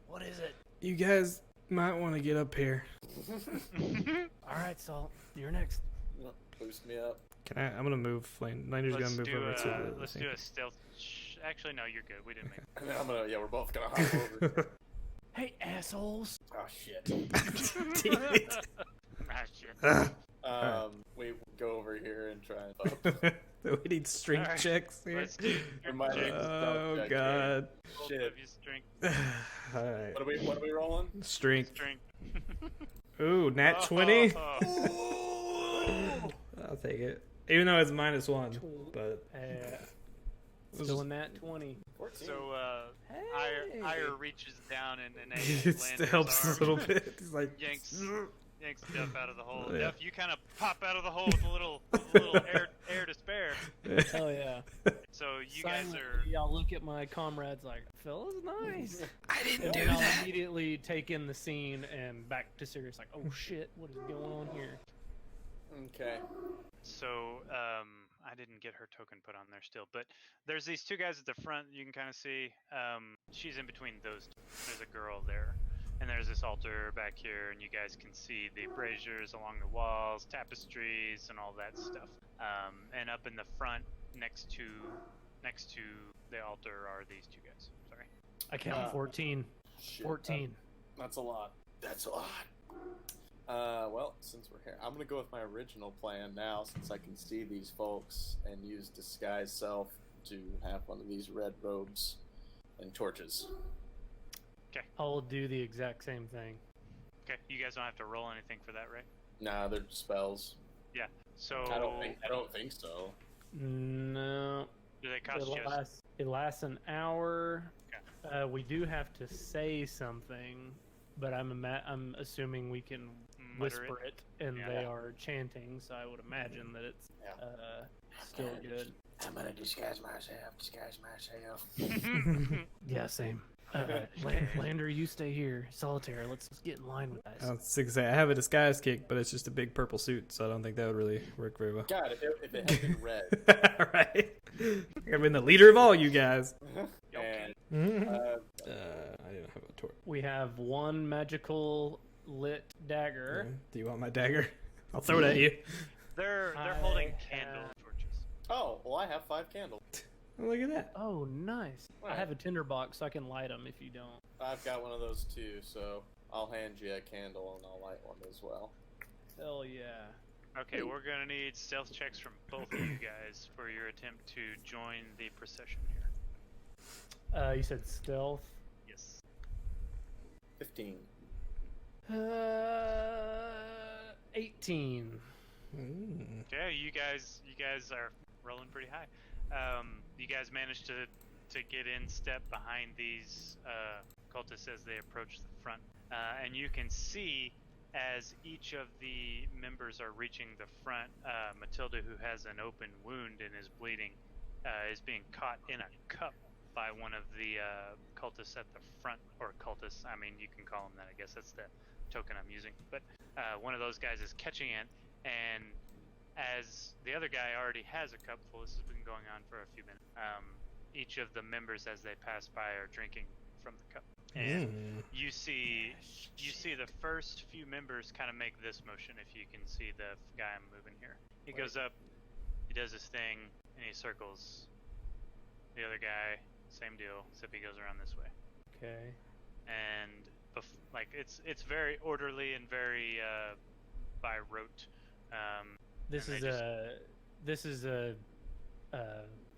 What is it? you guys might want to get up here." All right, Salt. You're next. Boost me up. I'm gonna move. Lander's Let's gonna move do over to the. let's do a stealth. Actually, no, you're good. We didn't make. And then we're both gonna hop over. Hey, assholes. Oh shit. Damn it. Ah, shit. We go over here and try and We need strength Alright, checks here. Let's do. We might need to Oh stealth check god. Both Shit. of you strength. Alright. What are we rolling? Strength. Strength. Ooh, nat 20. Oh. I'll take it. Even though it's -1, but Still in that 20. 14. So, Hey. Ire reaches down and enables it Lander's helps arm, a little bit. He's like, yanks Duff out of the hole. Yeah. Duff, you kind of pop out of the hole with a little air to spare. Oh, yeah. So you guys are. Silently, I'll look at my comrades like, fella's nice. I didn't And do I'll that. immediately take in the scene and back to serious, like, oh shit, what is going on here? Okay. So, I didn't get her token put on there still, but there's these 2 guys at the front you can kind of see. She's in between those 2. There's a girl there, and there's this altar back here, and you guys can see the braziers along the walls, tapestries, and all that stuff. And up in the front, next to the altar, are these 2 guys. Sorry. I count 14. Shit. 14. That's a lot. That's a lot. Well, since we're here, I'm gonna go with my original plan now, since I can see these folks, and use disguise self to have one of these red robes and torches. I'll do the exact same thing. Okay, you guys don't have to roll anything for that, right? Nah, they're spells. Yeah. So I don't think so. No. do they cost you? It lasts an hour. Okay. We do have to say something, but I'm assuming we can Mutter whisper it, and Yeah. they are chanting, so I would imagine that it's Yeah. still good. I'm gonna disguise myself. Yeah, same. Lander, you stay here. Solitaire, let's get in line with us. I was gonna say I have a disguise kick, but it's just a big purple suit, so I don't think that would really work very well. God, if it had been red. Right? I've been the leader of all you guys. And I didn't have a torch. We have one magical lit dagger. Do you want my dagger? I'll throw it at you. They're I holding have- candle torches. oh, well, I have 5 candles. Oh, look at that. Oh, nice. I Right. have a tinderbox, so I can light them if you don't. I've got one of those too, so I'll hand you a candle and I'll light one as well. Hell yeah. Okay, we're gonna need stealth checks from both of you guys for your attempt to join the procession here. You said stealth. Yes. 15. 18. Okay, you guys are rolling pretty high. You guys managed to get in step behind these cultists as they approach the front, and you can see as each of the members are reaching the front, Matilda, who has an open wound and is bleeding, is being caught in a cup by one of the cultists at the front, or cultists. I mean, you can call them that. I guess that's the token I'm using. But one of those guys is catching it, and as the other guy already has a cup full, this has been going on for a few minutes. Each of the members, as they pass by, are drinking from the cup, and you see the first few members kind of make this motion. If you can see the guy I'm moving here, he goes up, he does his thing, and he circles. The other guy, same deal, except he goes around this way. Okay. And like it's very orderly and very by rote. This is a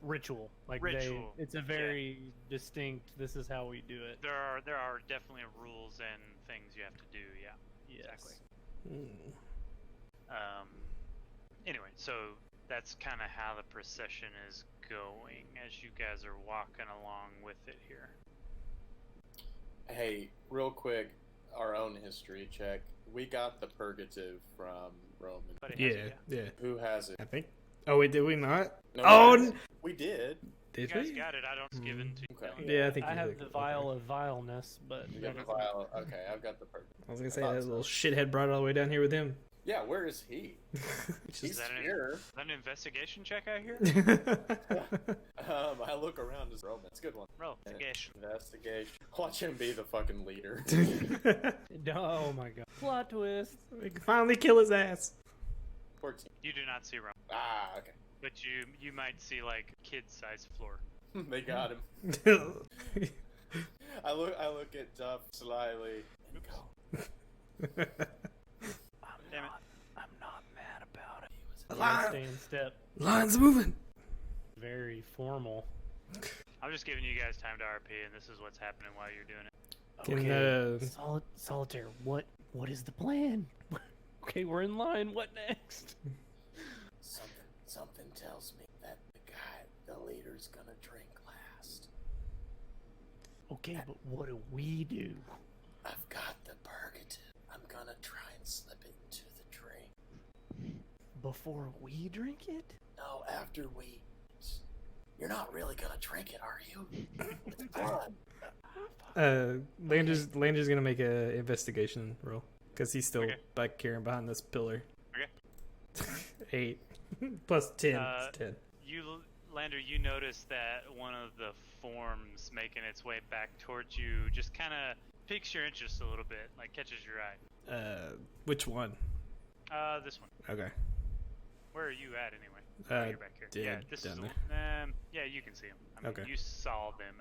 ritual. Like Ritual, it's a very distinct. This is how we do it. There are definitely rules and things you have to do. Yeah. Yes. Exactly. Anyway, so that's kind of how the procession is going as you guys are walking along with it here. Hey, real quick, our own history check. We got the purgative from Roman. But it has it, Yeah. Who has it? I think. Oh, wait, did we not? No, we did. You Did guys we? got it. I don't give in to. Okay. Yeah, I think I you have did. the vial of vileness, but You got the vial. Okay, I've got the purgative. I was gonna say I thought that so. little shithead brought it all the way down here with him. Yeah, where is he? He's that here. Is that an investigation check out here? I look around as Roman. It's a good one. Roll investigation. Investigation. Watch him be the fucking leader. oh my god, plot twist. We can finally kill his ass. 14. You do not see Rome, Ah, okay. but you might see like kid-sized floor. They got him. I look at Duff slyly and go. Damn it. I'm not mad about it. Lion- Stay in step. Line's moving. Very formal. I'm just giving you guys time to RP, and this is what's happening while you're doing it. Can, Okay, solitaire. What is the plan? Okay, we're in line. What next? Something tells me that the leader's gonna drink last. Okay, but what do we do? I've got the purgative. I'm gonna try and slip it into the drink. Before we drink it? No, after we. You're not really gonna drink it, are you? It's blood. Lander's gonna make a investigation roll because he's still Okay. back here behind this pillar. Okay. 8 plus 10. It's 10. Lander, you notice that one of the forms making its way back towards you just kind of piques your interest a little bit, like catches your eye. Which one? This one. Okay. Where are you at anyway? Oh, you're back here. Yeah, this is. down Yeah, you can see him. I mean, Okay. you saw them.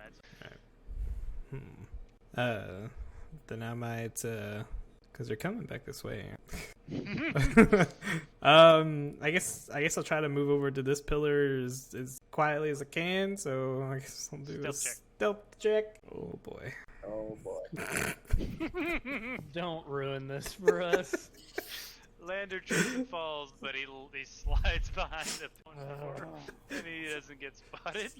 Then I might, because they're coming back this way. I guess I'll try to move over to this pillar as quietly as I can. So I guess I'll do a stealth check. Oh boy. Oh boy. Don't ruin this for us. Lander trips and falls, but he slides behind the platform, and he doesn't get spotted.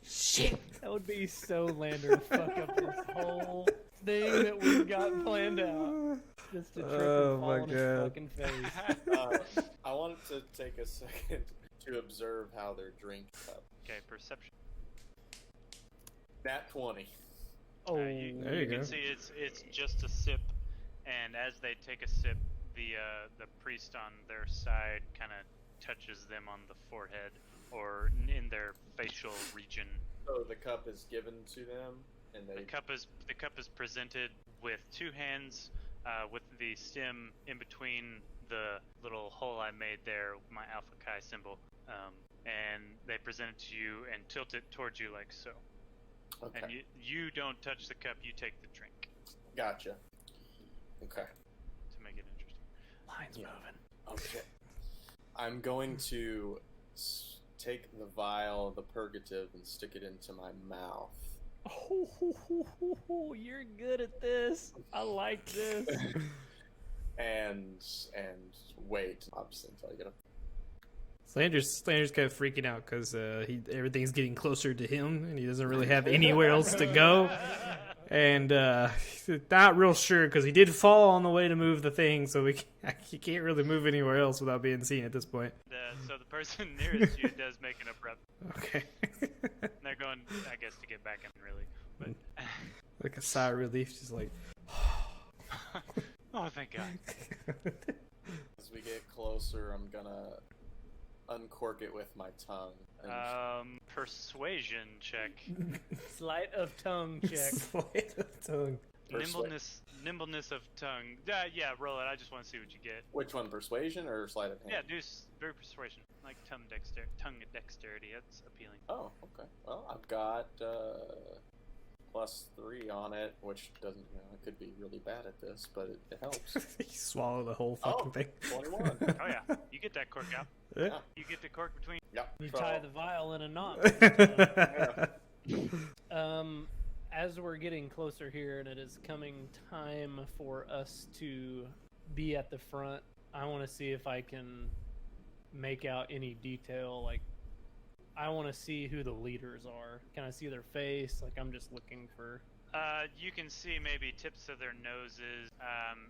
Shit. That would be so Lander to fuck up this whole thing that we've got planned out. Just to trip and fall on his fucking face. I wanted to take a second to observe how they're drinking up. Okay, perception. Nat 20. Oh, there you go. can see it's just a sip, and as they take a sip, the priest on their side kind of touches them on the forehead or in their facial region. So the cup is given to them, and they. The cup is presented with two hands, with the stem in between the little hole I made there, my Alpha Chi symbol, and they present it to you and tilt it towards you like so. Okay. And you don't touch the cup, you take the drink Gotcha. Okay. to make it interesting. line's moving. Oh shit. I'm going to take the vial of the purgative and stick it into my mouth. Oh, you're good at this. I like this. and wait, obviously, until I get a Slander's kind of freaking out because everything's getting closer to him, and he doesn't really have anywhere else to go. And not real sure because he did fall on the way to move the thing, so he can't really move anywhere else without being seen at this point. So the person nearest you does make an abrupt. Okay. They're going, I guess, to get back in, really. But Like a sigh of relief, just like. oh, thank God. As we get closer, I'm gonna uncork it with my tongue. And Persuasion check. Sleight of tongue check. Sleight of tongue. Nimbleness of tongue. Yeah, roll it. I just want to see what you get. which one, persuasion or sleight of hand? Yeah, do persuasion. Like tongue dexterity. That's appealing. Oh, okay. Well, I've got +3 on it, which doesn't, I could be really bad at this, but it helps. You swallow the whole fucking thing. 21. Oh yeah, you get that cork out. Yeah. You get the cork between. Yep. You so- tie the vial in a knot. As we're getting closer here and it is coming time for us to be at the front, I want to see if I can make out any detail. Like, I want to see who the leaders are. Can I see their face? Like, I'm just looking for... You can see maybe tips of their noses.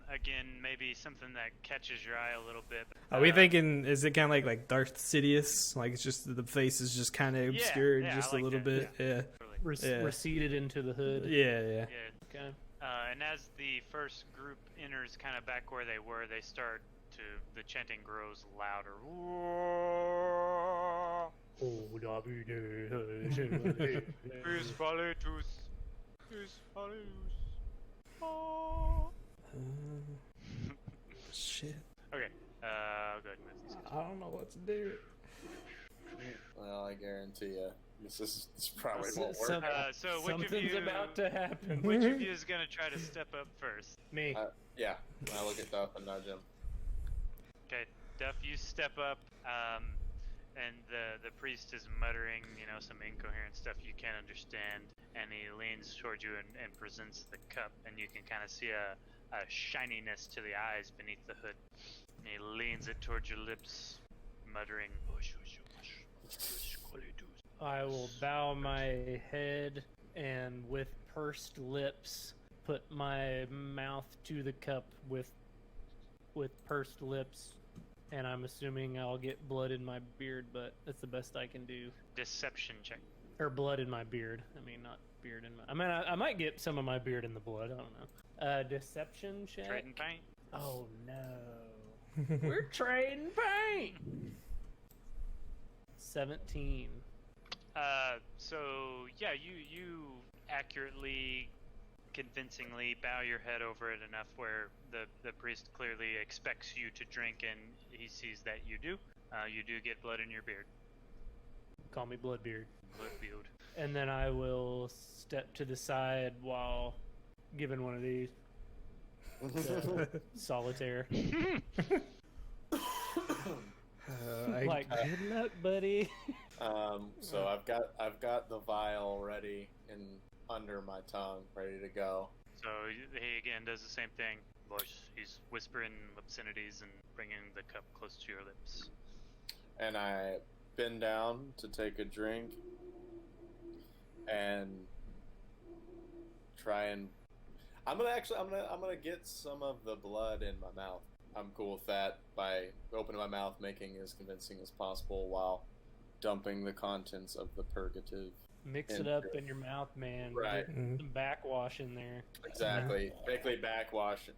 Again, maybe something that catches your eye a little bit. Are we thinking, is it kind of like Darth Sidious? Like, it's just the face is just kind of obscured yeah, just I like a little that. bit? Yeah. receded into the hood. Yeah. Yeah. Okay. And as the first group enters kind of back where they were, they start to, the chanting grows louder. Peace, Valetus. Peace, Valetus. Oh. Shit. Okay, go ahead and move these guys. I don't know what to do. Well, I guarantee you, this probably won't work. So which of Something's you, about to happen. which of you is going to try to step up first? Me. Yeah, I look at Duff and nudge him. Okay, Duff, you step up, and the priest is muttering, some incoherent stuff you can't understand, and he leans towards you and presents the cup, and you can kind of see a shininess to the eyes beneath the hood. And he leans it towards your lips, muttering, I will bow my head and with pursed lips put my mouth to the cup with pursed lips, and I'm assuming I'll get blood in my beard, but that's the best I can do. Deception check. Or blood in my beard. I mean, not beard in my... I mean, I might get some of my beard in the blood. I don't know. Deception check? Trading paint. Oh, no. We're trading paint! 17. So yeah, you accurately, convincingly bow your head over it enough where the priest clearly expects you to drink, and he sees that you do. You do get blood in your beard. Call me Bloodbeard. Bloodbeard. And then I will step to the side while giving one of these. Solitaire. Like, good luck, buddy. So I've got the vial ready and under my tongue, ready to go. So he again does the same thing. He's whispering obscenities and bringing the cup close to your lips. And I bend down to take a drink and try and I'm gonna get some of the blood in my mouth. I'm cool with that by opening my mouth, making it as convincing as possible while dumping the contents of the purgative. Mix it up in your mouth, man. Right. Get some backwash in there. Exactly. Basically backwash.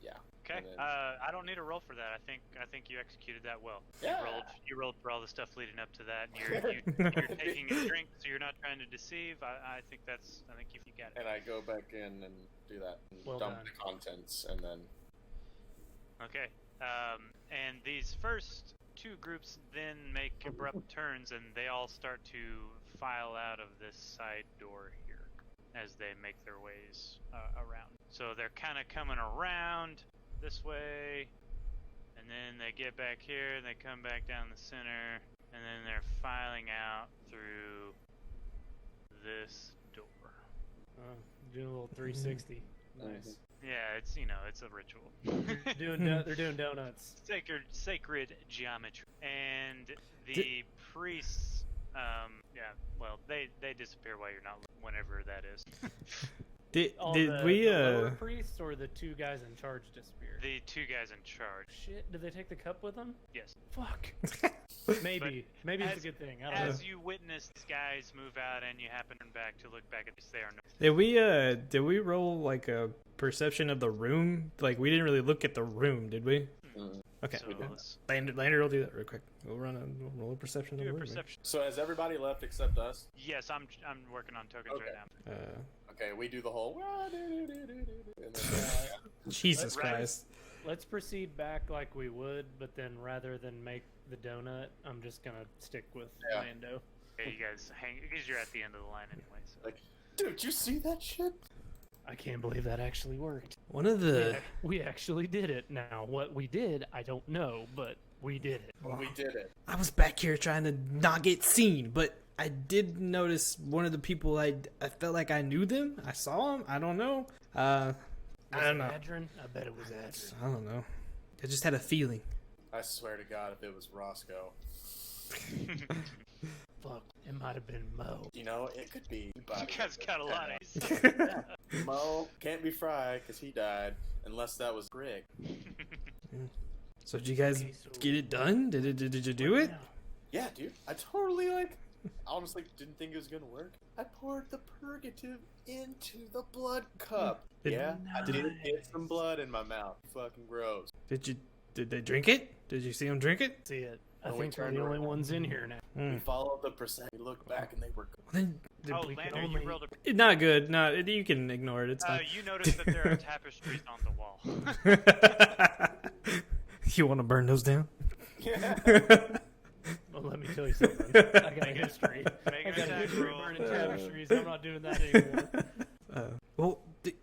Yeah. Okay. And then- I don't need a roll for that. I think you executed that well. Yeah. You rolled for all the stuff leading up to that. And you're taking a drink, so you're not trying to deceive. I think you got it. And I go back in and do that. And Well dump done. the contents and then. Okay. And these first two groups then make abrupt turns, and they all start to file out of this side door here as they make their ways around. So they're kind of coming around this way, and then they get back here, and they come back down the center, and then they're filing out through this door. Doing a little 360. Nice. Mhm. Yeah, it's it's a ritual. They're doing donuts. Sacred geometry. And the priests, well, they disappear while you're not whenever that is. Did The we lower priests or the two guys in charge disappear? The two guys in charge. Shit, did they take the cup with them? Yes. Fuck. Maybe it's a good thing. I don't know. As you witness these guys move out and you happen to turn back to look back at this, they are no. did we roll like a perception of the room? Like we didn't really look at the room, did we? Okay. So let's Lander will do that real quick. We'll roll a perception of do the a room. perception. So has everybody left except us? Yes, I'm working on tokens Okay. right now. Okay, we do the whole. And then, Jesus Right. Christ. Let's proceed back like we would, but then rather than make the donut, I'm just gonna stick with Yeah. Lando. Okay, you guys hang because you're at the end of the line anyway. So. like, dude, you see that shit? I can't believe that actually worked. One of the We actually did it. Now, what we did, I don't know, but we did it. We did it. I was back here trying to not get seen, but I did notice one of the people I felt like I knew them. I saw him. I don't know. I don't know. Adrian? I bet it was Adrian. I don't know. I just had a feeling. I swear to God, if it was Roscoe, Fuck, it might have been Mo. you know, it could be. You guys got a lot of. Mo can't be Fry because he died, unless that was Greg. So did you guys Okay, so- get it done? Did you do it? Yeah, dude, I totally honestly didn't think it was gonna work. I poured the purgative into the blood cup. Did- Yeah, I did Nice. get some blood in my mouth. Fucking gross. Did they drink it? Did you see them drink it? See it. I When we think we're turned the only around. ones in here now. We followed the percent. We looked back and they were. Then Oh, we could Lander, only- you rolled a. not good. No, you can ignore it. It's fine. You notice that there are tapestries on the wall. You want to burn those down? Well, let me tell you something. I got a history. Make I an got a attack history of roll. burning tapestries. I'm not doing that anymore. Well,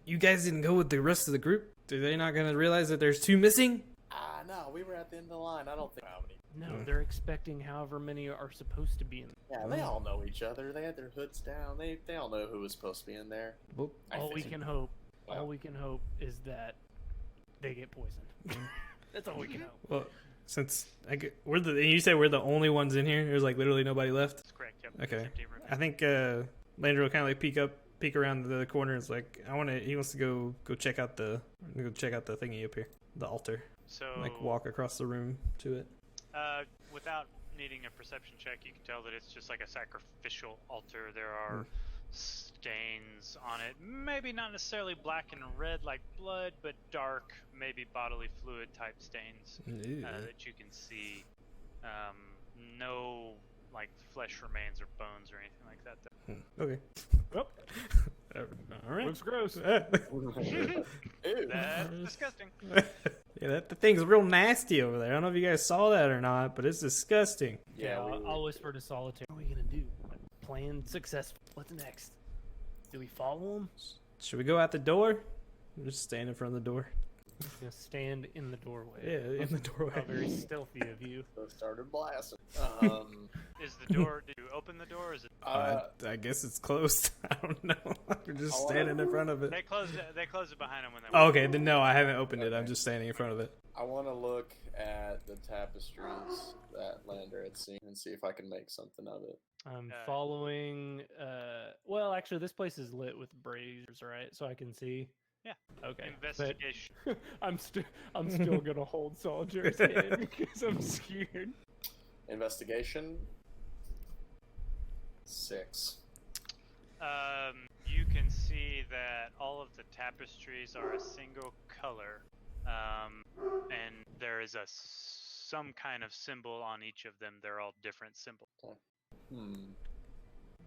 you guys didn't go with the rest of the group. Are they not going to realize that there's two missing? No, we were at the end of the line. I don't think how many. No, they're expecting however many are supposed to be in. Yeah, they all know each other. They had their hoods down. They all know who was supposed to be in there. Well, All we think. can hope, Wow. all we can hope is that they get poisoned. That's all we can hope. well, since you said we're the only ones in here. There's like literally nobody left. That's correct. Yep. Okay. It's empty room. I think Landry will kind of like peek around the corner. It's like he wants to go check out the thingy up here, the altar. So Like walk across the room to it. without needing a perception check, you can tell that it's just like a sacrificial altar. There are stains on it. Maybe not necessarily black and red like blood, but dark, maybe bodily fluid type stains Ew. that you can see. No like flesh remains or bones or anything like that. Okay. Oh, All right. looks gross. Ew. That's disgusting. Yeah, that thing's real nasty over there. I don't know if you guys saw that or not, but it's disgusting. Yeah, I'll whisper to Solitaire. What are we gonna do? Plan successful. What's next? Do we follow him? Should we go out the door? Just stand in front of the door. Gonna stand in the doorway. Yeah, in the doorway. How very stealthy of you. So started blasting. Is the door? Did you open the door? Or is it? I guess it's closed. I don't know. We're just Oh, standing in front of it. They closed it behind them when they. Oh, okay, then no, I haven't opened it. I'm just standing in front of it. I want to look at the tapestries that Lander had seen and see if I can make something of it. I'm following. Well, actually, this place is lit with braziers, right? So I can see. Yeah. Okay. Investigation. But I'm still gonna hold Soldier's hand because I'm scared. Investigation. 6. You can see that all of the tapestries are a single color, and there is some kind of symbol on each of them. They're all different symbols.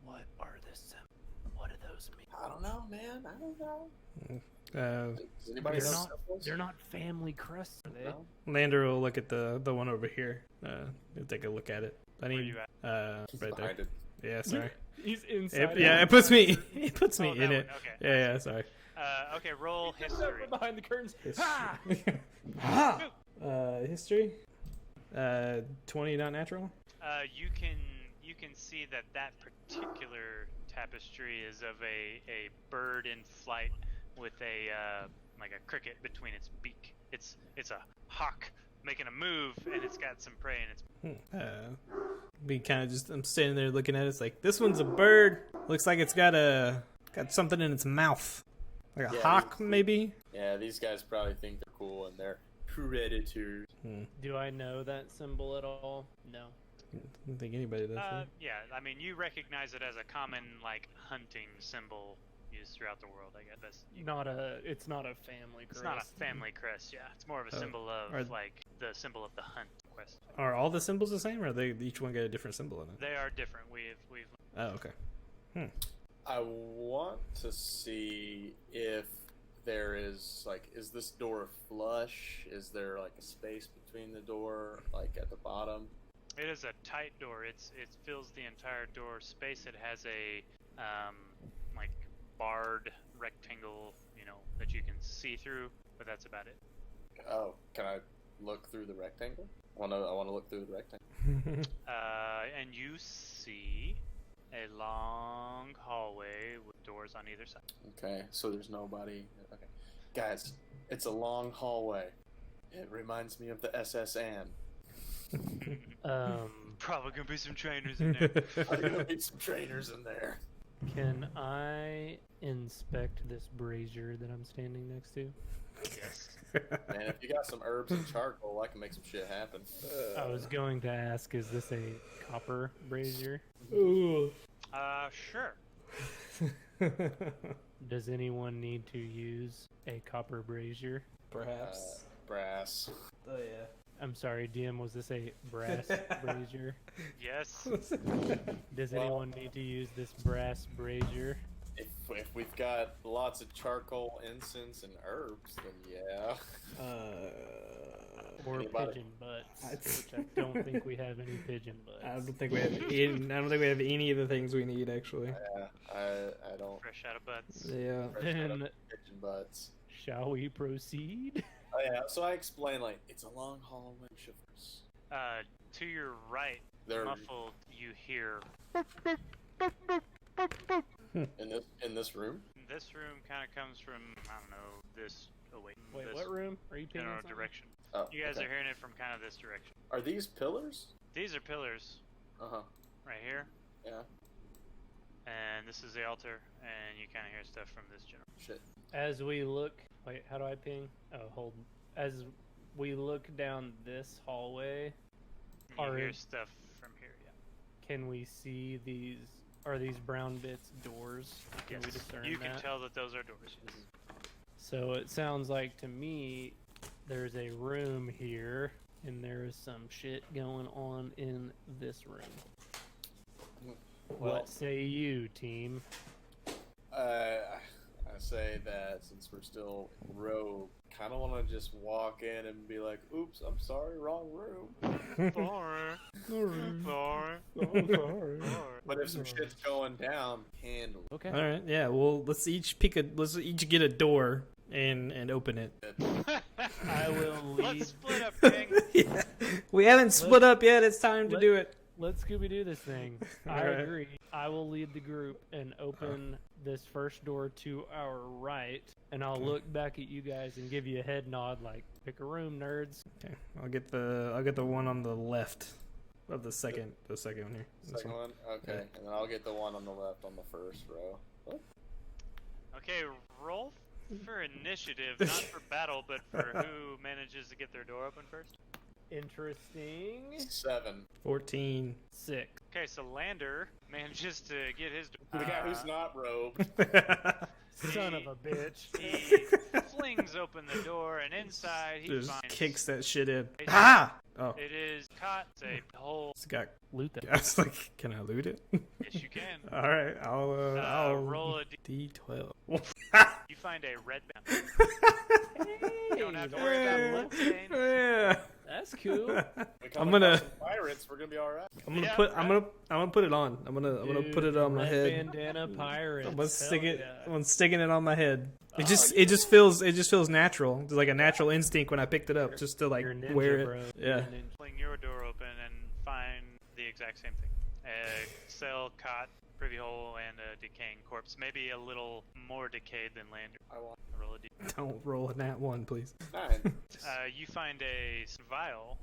What are the symbols? What do those mean? I don't know, man. I don't know. Does anybody They're know not. symbols? They're not family crests, are they? No? Lander will look at the one over here. He'll take a look at it. I Where need you at? He's right there. behind it. Yeah, sorry. He's inside. It puts me it puts me Oh, in that it. one, okay. Yeah, sorry. Okay, roll He's history. behind the curtains. Ha! Ha! History. 20 not natural. You can see that particular tapestry is of a bird in flight with a like a cricket between its beak. It's a hawk making a move, and it's got some prey in its. We kind of just, I'm standing there looking at it. It's like, this one's a bird. Looks like it's got something in its mouth, like a hawk maybe. Yeah, these guys probably think they're cool and they're predators. Do I know that symbol at all? No. I don't think anybody does. Right? Yeah, I mean, you recognize it as a common like hunting symbol used throughout the world. I guess It's not a family crest. it's not a family crest. Yeah, it's more of a symbol of like the symbol of the hunt quest. Are all the symbols the same, or are they each one got a different symbol in it? They are different. We've. Oh, okay. I want to see if there is is this door flush? Is there like a space between the door, like at the bottom? It is a tight door. It fills the entire door space. It has a like barred rectangle, that you can see through, but that's about it. Oh, can I look through the rectangle? I want to look through the rectangle. And you see a long hallway with doors on either side. Okay, so there's nobody. Okay, guys, it's a long hallway. It reminds me of the SS Anne. Probably gonna be some trainers in there. Probably gonna be some trainers in there. Can I inspect this brazier that I'm standing next to? Yes. Man, if you got some herbs and charcoal, I can make some shit happen. I was going to ask, is this a copper brazier? Ooh. Sure. Does anyone need to use a copper brazier? Perhaps. Brass. Oh yeah. I'm sorry, DM, was this a brass brazier? Yes. Does anyone need to use this brass brazier? If we've got lots of charcoal, incense, and herbs, then yeah. Or Anybody? pigeon butts, which I don't think we have any pigeon butts. I don't think we have any of the things we need actually. Yeah, I don't. Fresh out of butts. Yeah. Then, Pigeon butts. shall we proceed? Oh yeah, so I explained it's a long hallway. Shivers. To your right, There, muffled, you hear. in this room. This room kind of comes from, I don't know, this away. Wait, this what room? Are you picking general something? direction. Oh, You guys okay. are hearing it from kind of this direction. Are these pillars? These are pillars Uh-huh. right here, Yeah. and this is the altar, and you kind of hear stuff from this general. Shit. As we look, wait, how do I ping? Oh, hold. As we look down this hallway, You Are hear it- stuff from here, yeah. can we see these? Are these brown bits doors? Can we Yes. discern You can that? tell that those are doors. Yes. So it sounds like to me there's a room here, and there is some shit going on in this room. Well, What say you, team? I say that since we're still rogue, kind of want to just walk in and be like, "Oops, I'm sorry, wrong room." Sorry. Sorry. Sorry. But if some shit's going down, handle Okay. All right. Yeah. Well, let's each get a door and open it. it. I will lead. Let's split up, gang. Yeah. We haven't split up yet. It's time to do it. Let's Scooby-Doo this thing. I Alright. agree. I will lead the group and open this first door to our right, and I'll look back at you guys and give you a head nod like, pick a room, nerds. Okay. I'll get the one on the left of the second one here. This Second one, okay, and then I'll get the one on the left on the first row. What? Okay, roll for initiative, not for battle, but for who manages to get their door open first. Interesting. 7. 14. 6. Okay, so Lander manages to get his door. The guy who's not robed. Son of a bitch. He flings open the door, and inside he Just finds kicks that shit in. Hey. Ah! Oh, it is caught a whole. it's got. Loot that. I was like, can I loot it? Yes, you can. All right, I'll Roll a D12. You find a red band. You don't have to Hey, worry about Yeah. bloodstains. Yeah. That's cool. We come I'm gonna- across some pirates. We're gonna be all right. I'm gonna Yeah, put. right. I'm gonna put it on. I'm gonna put it on my Red head. Bandana pirates. I'm gonna stick Hell it. yeah. I'm sticking it on my head. It Oh, just feels natural. It's like a natural instinct when I picked it up, just to like You're a ninja, wear it. bro. Yeah. You're a ninja. Fling your door open and find the exact same thing. A cell, cot, privy hole, and a decaying corpse. Maybe a little more decayed than Lander. I want Roll a d. Don't roll a nat 1, please. 9. You find a vial,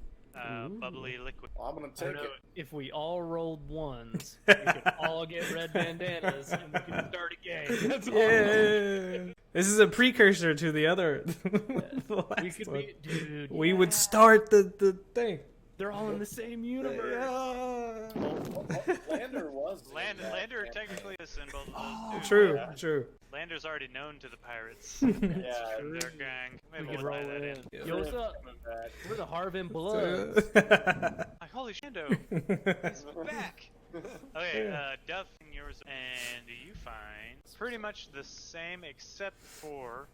bubbly liquid. Well, I'm gonna I take know it. if we all rolled ones, we could all get red bandanas and we can start a game. That's all. Yeah. This is a precursor to the other. The We last could one. be, dude. We yeah. would start the thing. They're all in the same universe. Lander was. in that Lander campaign. technically is in both of those. dudes. True, Yeah. true. Lander's already known to the pirates. Yeah. true. Their gang. We Maybe could we'll roll tie that it in. in. Yo, what's up? Coming back. We're the Harven Bloods. Like, holy Shando, he's back. Okay, Duff, yours, and you find pretty much the same except for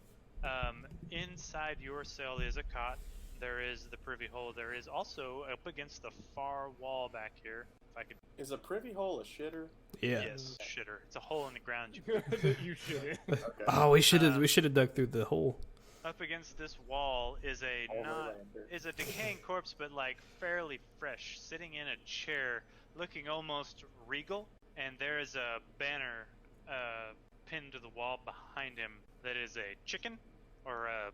inside your cell is a cot. There is the privy hole. There is also up against the far wall back here. If I could, Is a privy hole a shitter? Yeah. yes, shitter. It's a hole in the ground. You shouldn't. Okay. Oh, we should have dug through the hole. Up against this wall is a Overlander. decaying corpse, but like fairly fresh, sitting in a chair, looking almost regal. And there is a banner pinned to the wall behind him that is a chicken, or a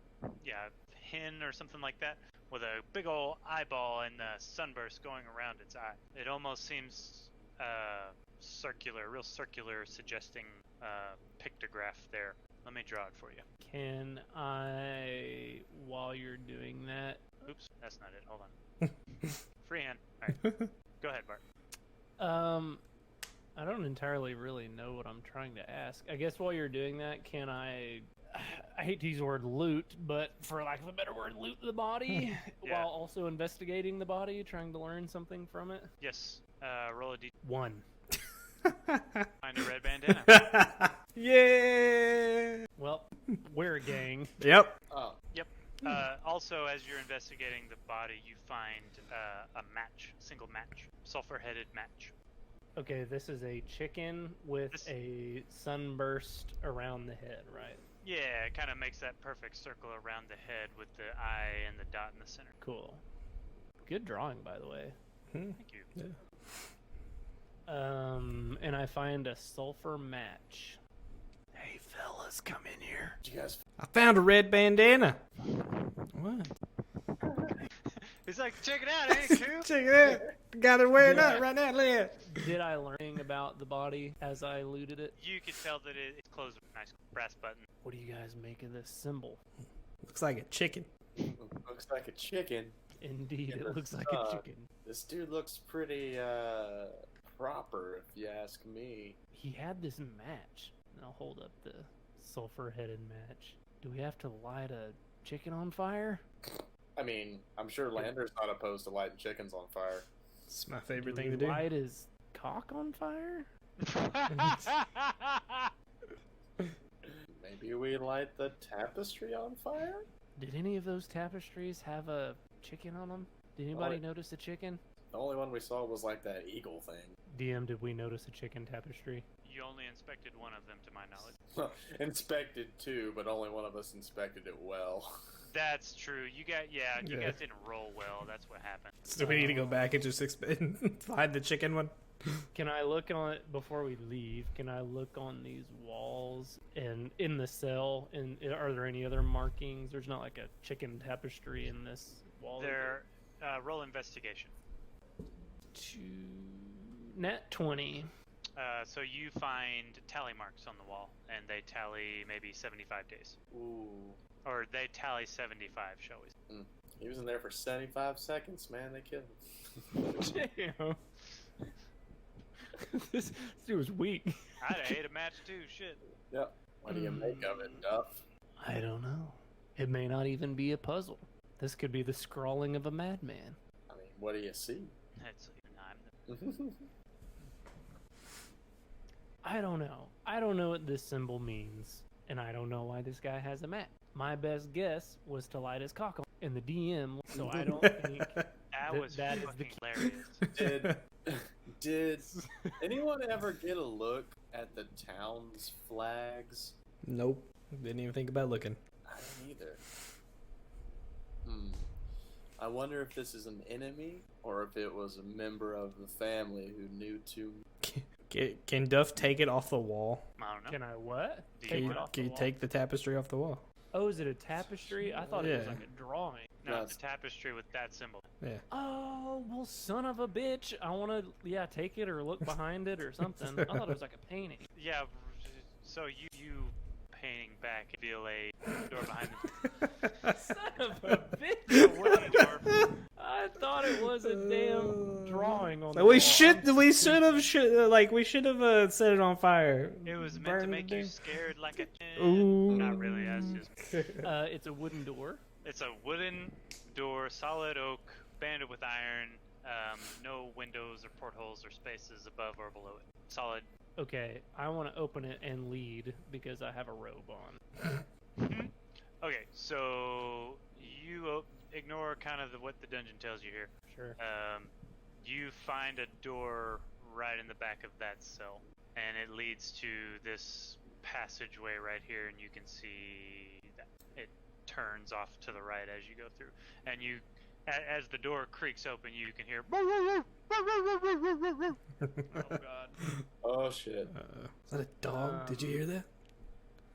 hen or something like that, with a big old eyeball and a sunburst going around its eye. It almost seems circular, real circular, suggesting pictograph there. Let me draw it for you. Can I, while you're doing that, Oops, that's not it. Hold on. Freehand. All right, go ahead, Bart. I don't entirely really know what I'm trying to ask. I guess while you're doing that, can I hate to use the word loot, but for lack of a better word, loot the body Yeah. while also investigating the body, trying to learn something from it? Yes. Roll a d. 1. Find a red bandana. Yeah. Well, we're a gang. Yep. Oh. Yep. Also, as you're investigating the body, you find a match, single match, sulfur-headed match. Okay, this is a chicken with This- a sunburst around the head, right? Yeah, it kind of makes that perfect circle around the head with the eye and the dot in the center. Cool. Good drawing, by the way. Thank you. And I find a sulfur match. Hey, fellas, come in here. Did you guys? I found a red bandana. What? He's like, check it out, ain't it cool? Check it out. Got it wearing Yeah. out right now. Look at it. Did I learn about the body as I looted it? You could tell that it's closed with a nice brass button. What do you guys make of this symbol? Looks like a chicken. Looks like a chicken. Indeed, Yeah, it looks like uh, a chicken. This dude looks pretty proper, if you ask me. He had this match. And I'll hold up the sulfur-headed match. Do we have to light a chicken on fire? I mean, I'm sure Lander's not opposed to lighting chickens on fire. It's my favorite Do thing we to do. light his cock on fire? Maybe we light the tapestry on fire? Did any of those tapestries have a chicken on them? Did anybody Oh, notice a chicken? The only one we saw was like that eagle thing. DM, did we notice a chicken tapestry? You only inspected one of them, to my knowledge. Inspected two, but only one of us inspected it well. That's true. You Yeah. guys didn't roll well. That's what happened. So we need to go back and just find the chicken one. Can I look on it before we leave? Can I look on these walls and in the cell? And are there any other markings? There's not like a chicken tapestry in this wall. is There, roll investigation. Net 20. So you find tally marks on the wall, and they tally maybe 75 days. Ooh. Or they tally 75, shall we say. He was in there for 75 seconds, man. They killed him. Damn. This dude was weak. I'd have ate a match too, shit. Yep. What do you make of it, Duff? I don't know. It may not even be a puzzle. This could be the scrawling of a madman. I mean, what do you see? That's, I'm I don't know. I don't know what this symbol means, and I don't know why this guy has a map. My best guess was to light his cock on in the DM, so I don't think that was that is the fucking hilarious. Did anyone ever get a look at the town's flags? Nope. Didn't even think about looking. I didn't either. I wonder if this is an enemy or if it was a member of the family who knew too. Can Duff take it off the wall? I don't know. Can I what? Do Take you it want- off Can the you wall? take the tapestry off the wall? Oh, is it a tapestry? I thought it was Yeah. like a drawing. No, No, it's a tapestry with that symbol. Yeah. Oh, well, son of a bitch. I want to, take it or look behind it or something. I thought it was like a painting. Yeah. So you painting back reveal a door behind them. Son of a bitch. A wooden door. I thought it was a damn drawing on the We wall. should I'm we stupid. should have set it on fire. It was meant to Burned make it you down. scared like a. Ooh. Not really. That's just. It's a wooden door. It's a wooden door, solid oak, banded with iron. No windows or portholes or spaces above or below it. Solid. Okay, I want to open it and lead because I have a robe on. Okay, so you ignore kind of what the dungeon tells you here. Sure. You find a door right in the back of that cell, and it leads to this passageway right here, and you can see that it turns off to the right as you go through. And you, as the door creaks open, you can hear. Oh God. Oh shit! Is that a dog? Did you hear that?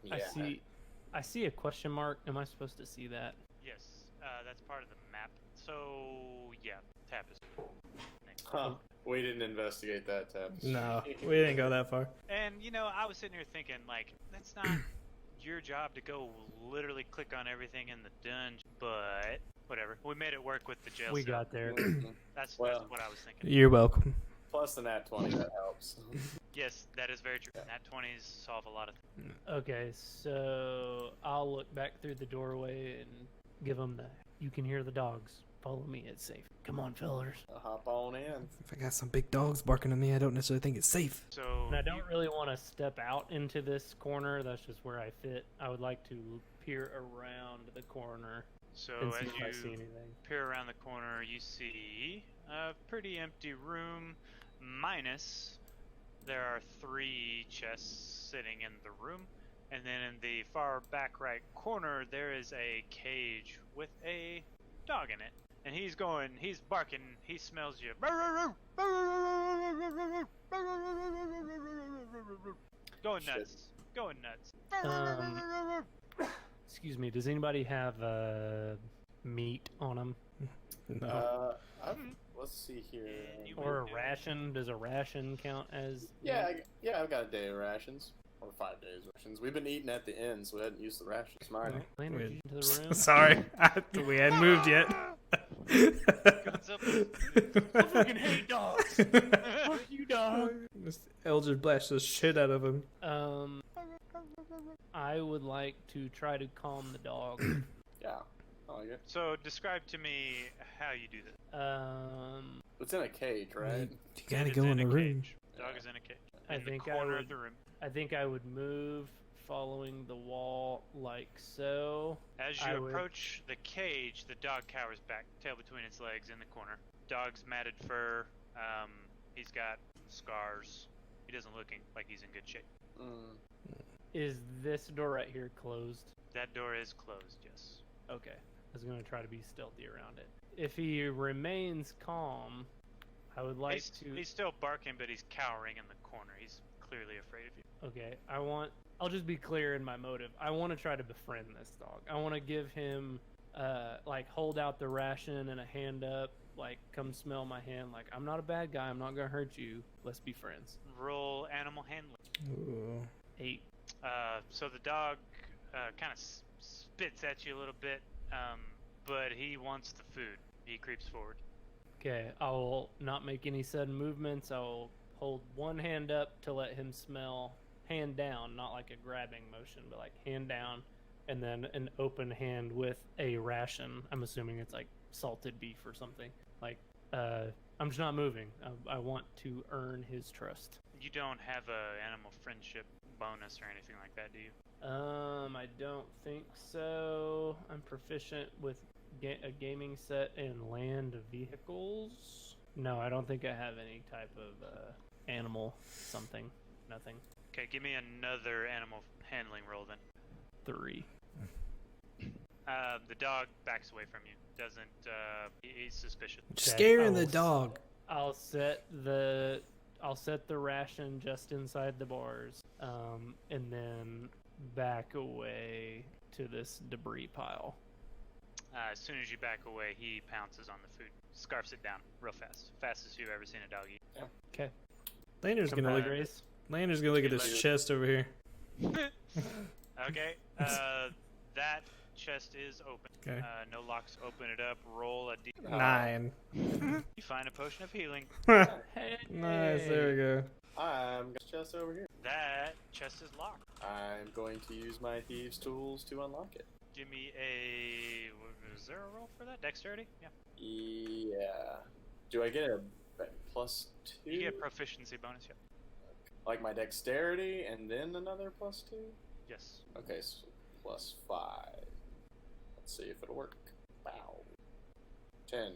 Yeah. I see a question mark. Am I supposed to see that? Yes, that's part of the map. So yeah, tapestry. Next. Huh. We didn't investigate that tab. No, we didn't go that far. And I was sitting here thinking, like, that's not your job to go literally click on everything in the dungeon, but whatever. We made it work with the jail We cell. got there. That's Well. what I was thinking. You're welcome. Plus the nat 20, that helps. Yes, that is very true. Nat 20s solve a lot of things. Okay, so I'll look back through the doorway and give them the. You can hear the dogs. Follow me. It's safe. Come on, fellers. Hop on in. If I got some big dogs barking at me, I don't necessarily think it's safe. So And I don't really want to step out into this corner. That's just where I fit. I would like to peer around the corner so and see as if I see you anything. peer around the corner, you see a pretty empty room, minus there are 3 chests sitting in the room, and then in the far back right corner there is a cage with a dog in it, and he's barking, he smells you. Going Shit. nuts. Going nuts. Excuse me. Does anybody have meat on them No. Let's see here. You or a would- ration? Does a ration count as? Yeah, I've got a day of rations. Or 5 days of rations. We've been eating at the inn, so we hadn't used the rations. Mine. Landed Weird. you into the room. Sorry, we hadn't moved yet. Guns up. I fucking hate dogs. Fuck you, dog. Just Eldritch blast the shit out of him. I would like to try to calm the dog. Yeah. I like it. So describe to me how you do this. It's in a cage, right? You gotta It's go in the a room. cage. Dog is in a cage. I In the think I corner would- of the room. I think I would move following the wall like so. As I you would- approach the cage, the dog cowers back, tail between its legs in the corner. Dog's matted fur. He's got scars. He doesn't look like he's in good shape. Is this door right here closed? That door is closed, yes. Okay. I was going to try to be stealthy around it. If he remains calm, I would like He's still barking, but he's cowering in the corner. He's clearly afraid of you. Okay, I'll just be clear in my motive. I want to try to befriend this dog. I want to give him, hold out the ration and a hand up, come smell my hand. I'm not a bad guy. I'm not going to hurt you. Let's be friends. Roll animal handling. Ooh. 8. So the dog kind of spits at you a little bit, but he wants the food. He creeps forward. Okay, I'll not make any sudden movements. I'll hold one hand up to let him smell. Hand down, not like a grabbing motion, but hand down, and then an open hand with a ration. I'm assuming it's salted beef or something. I'm just not moving. I want to earn his trust. You don't have a animal friendship bonus or anything like that, do you? I don't think so. I'm proficient with a gaming set and land vehicles. No, I don't think I have any type of animal something. Nothing. Okay, give me another animal handling roll then. 3. The dog backs away from you. Doesn't. He's suspicious. Scaring I the will dog. I'll set the ration just inside the bars, and then back away to this debris pile. As soon as you back away, he pounces on the food, scarfs it down real fast, fastest you've ever seen a dog eat. Okay. Lander's Come gonna back, look. Grace. Lander's gonna look at this chest over here. Okay. That chest is open. Okay. No locks. Open it up. Roll a d. 9. You find a potion of healing. Hey. Nice. There we go. I'm got a chest over here. That chest is locked. I'm going to use my thieves' tools to unlock it. Give me a. Is there a roll for that? Dexterity? Yeah. Yeah. Do I get a +2? You get proficiency bonus. Yeah. Like my dexterity and then another +2? Yes. Okay, so +5. Let's see if it'll work. Wow. 10.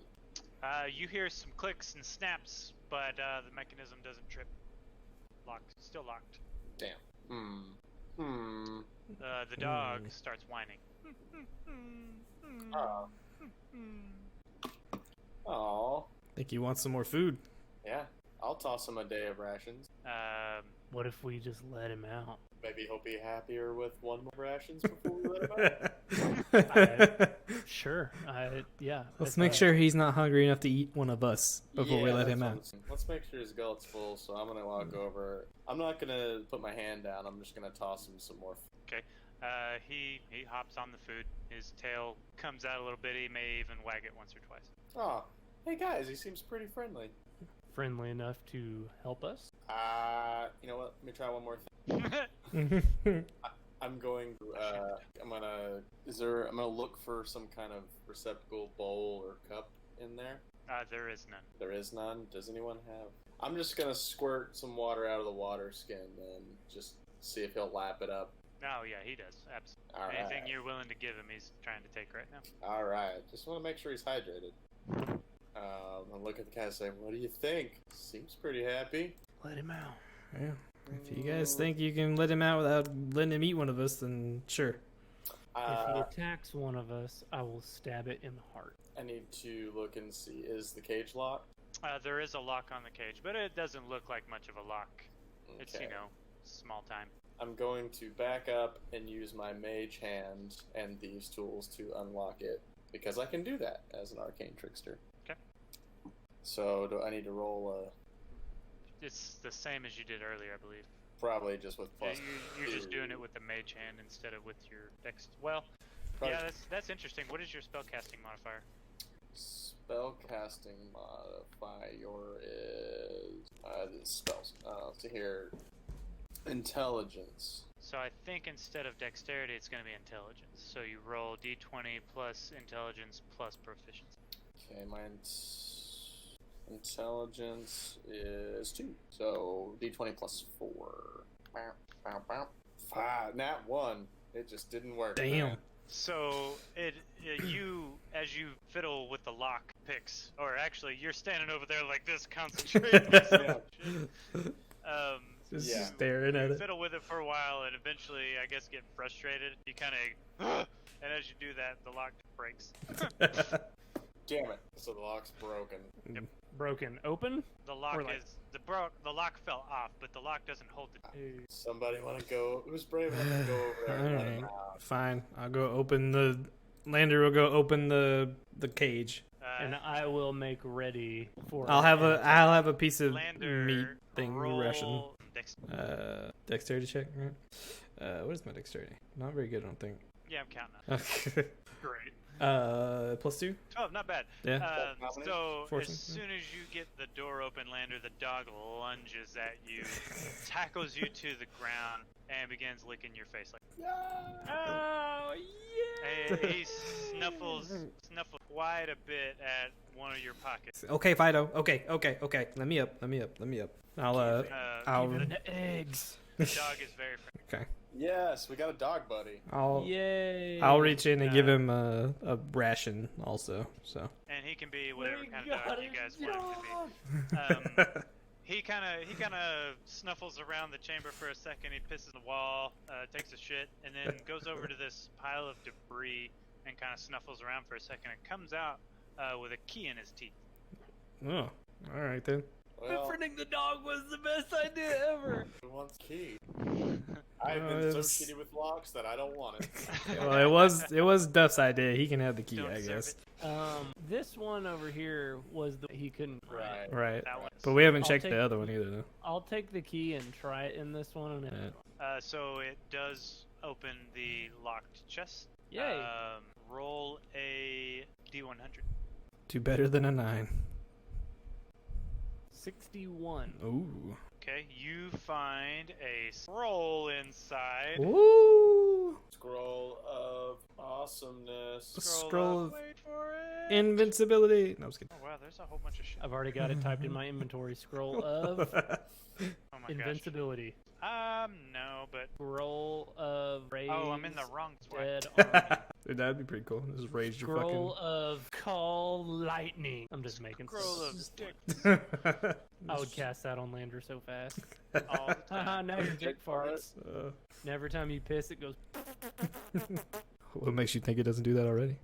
You hear some clicks and snaps, but the mechanism doesn't trip. Locked. Still locked. Damn. The dog starts whining. Oh. Think he wants some more food. Yeah. I'll toss him a day of rations. What if we just let him out? Maybe he'll be happier with one more rations before we let him out. Sure. Yeah. Let's if make I- sure he's not hungry enough to eat one of us before we Yeah, let him that's out. what I'm saying. Let's make sure his gullet's full, so I'm gonna walk over. I'm not gonna put my hand down, I'm just gonna toss him some more. Okay. He hops on the food. His tail comes out a little bit. He may even wag it once or twice. Oh, hey guys, he seems pretty friendly. Friendly enough to help us? You know what? Let me try one more thing. I'm going to, I'm gonna look for some kind of receptacle, bowl, or cup in there. There is none. There is none? Does anyone have? I'm just gonna squirt some water out of the water skin and just see if he'll lap it up. Oh yeah, he does. Absolutely. All right. Anything you're willing to give him, he's trying to take right now. Alright, just want to make sure he's hydrated. I'll look at the cat and say, what do you think? Seems pretty happy. Let him out. Yeah. If you guys think you can let him out without letting him eat one of us, then sure. If he attacks one of us, I will stab it in the heart. I need to look and see, is the cage locked? There is a lock on the cage, but it doesn't look like much of a lock. It's, Okay. small time. I'm going to back up and use my mage hand and these tools to unlock it, because I can do that as an arcane trickster. Okay. So, do I need to roll It's the same as you did earlier, I believe. probably just with Yeah, plus you're just two. doing it with the mage hand instead of with your dex. Well, Probably- yeah, that's interesting. What is your spellcasting modifier? Spellcasting modifier is the spells. To hear intelligence. So I think instead of dexterity, it's going to be intelligence. So you roll d20 plus intelligence plus proficiency. Okay, my intelligence is 2. So d20 plus 4. Bow, bow, bow. 5. Nat 1. It just didn't work. Damn. man. So you, as you fiddle with the lock picks, or actually you're standing over there like this, concentrating. on some shit. Just Yeah. staring at You it. fiddle with it for a while, and eventually, I guess, get frustrated. You kind of, and as you do that, the lock breaks. Damn it. So the lock's broken. Broken open? The lock Or like- is the lock fell off, but the lock doesn't hold it. Somebody want to go? Who's brave enough to go over there and let him Alright. out? Fine. I'll go open the. Lander will go open the cage. And I will make ready for. I'll have an a piece of Lander, meat thing roll ration. dex- Dexterity check, right? What is my dexterity? Not very good, I don't think. Yeah, I'm counting up. Okay. Great. +2. Oh, not bad. Yeah. So 14, as soon as you get the door open, Lander, the dog lunges at you, tackles you to the ground, and begins licking your face like. Oh yeah! And he snuffles quite a bit at one of your pockets. Okay, Fido. Okay. Let me up. I'll I'll Even the eggs. The dog is very friendly. okay. Yes, we got a dog buddy. Yay! I'll reach in and give him a ration also. So. And he can be whatever We kind of got dog you a guys want him to be. He kind of snuffles around the chamber for a second. He pisses the wall, takes a shit, and then goes over to this pile of debris and kind of snuffles around for a second and comes out with a key in his teeth. Oh, all right then. Well, Befriending the dog was the best idea ever. who wants key? I've been so it's- shitty with locks that I don't want it. Well, it was Duff's idea. He can have the key, Don't I deserve guess. This one over here was the he couldn't. Right. Right. That one. But we haven't I'll checked take- the other one either, though. I'll take the key and try it in this one. And So it does open the locked chest. Yay. Roll a D100. Do better than a 9. 61. Ooh. Okay, you find a scroll inside. Ooh. Scroll of awesomeness. Scroll of Wait for it. invincibility. No, I was kidding. Oh wow, there's a whole bunch of shit. I've already got it typed in my inventory. Scroll of Oh my invincibility. gosh. No, but Scroll of raise. oh, I'm in the wrong spot. dead army. Dude, that'd be pretty cool. Just raise your Scroll of call lightning. I'm just making Scroll of stuff. dick fucking. I would cast that on Lander so fast. all the time. Now your dick farts. And every time you piss, it goes. What makes you think it doesn't do that already?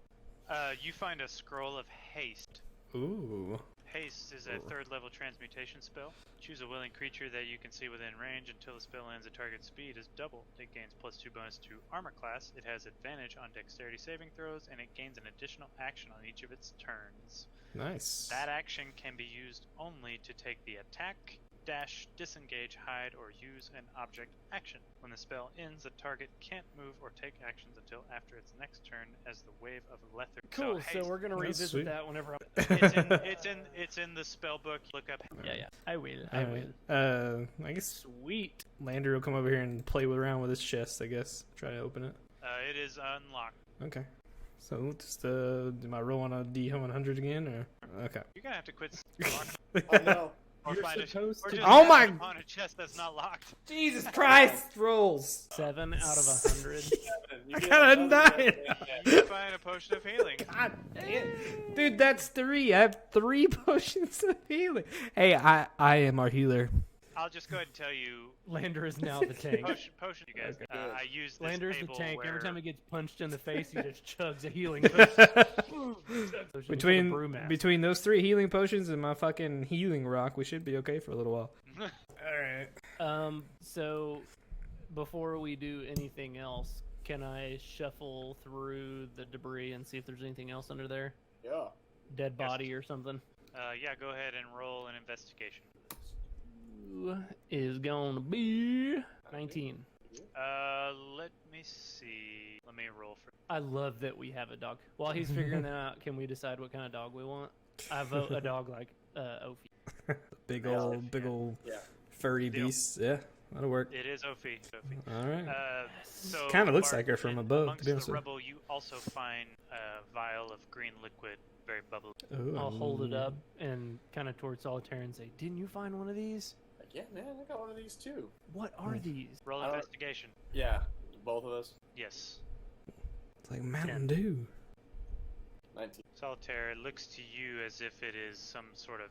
You find a scroll of haste. Ooh. Haste is a 3rd level transmutation spell. Choose a willing creature that you can see within range until the spell ends. The target speed is doubled. It gains +2 bonus to armor class. It has advantage on dexterity saving throws, and it gains an additional action on each of its turns. Nice. That action can be used only to take the attack, dash, disengage, hide, or use an object action. When the spell ends, the target can't move or take actions until after its next turn as the wave of lethargy. Cool. So haste- we're gonna That's revisit sweet. that whenever. it's in the spell book. Look up. Yeah. I will. I will. Alright. I guess Sweet. Lander will come over here and play around with his chest, I guess. Try to open it. It is unlocked. Okay. So, just, do my roll on a D100 again, or? Okay. You're gonna have to quit. I know. Or You're find supposed or to- just Oh have my- it on a chest that's not locked. Jesus Christ! Rolls! 7 out of 100. You I get got a another 9. You find a potion of healing. God damn. Dude, that's 3. I have 3 potions of healing. Hey, I am our healer. I'll just go ahead and tell you. Lander is now the tank. Potion, you guys. Okay. I use this Lander's the table tank. where Every time he gets punched in the face, he just chugs a healing potion. Between those 3 healing potions and my fucking healing rock, we should be okay for a little while. Alright. So before we do anything else, can I shuffle through the debris and see if there's anything else under there? Yeah. Dead body or something? yeah, go ahead and roll an investigation. Is gonna be 19. Let me see. Let me roll for. I love that we have a dog. While he's figuring that out, can we decide what kind of dog we want? I vote a dog like Ophi. Big Yeah. old Yeah. furry Deal. beasts. Yeah, that'll work. It is Ophi. Alright. So Kinda looks Bart, like her from in- above, to Amongst be honest the with you. rubble, you also find a vial of green liquid, very bubbly. Ooh. I'll hold it up and kind of towards Solitaire and say, "Didn't you find one of these? Like, yeah, man, I got one of these too. What are these?" Roll I don't- investigation. Yeah, both of us. Yes. It's like Mountain Dew. 19. Solitaire, it looks to you as if it is some sort of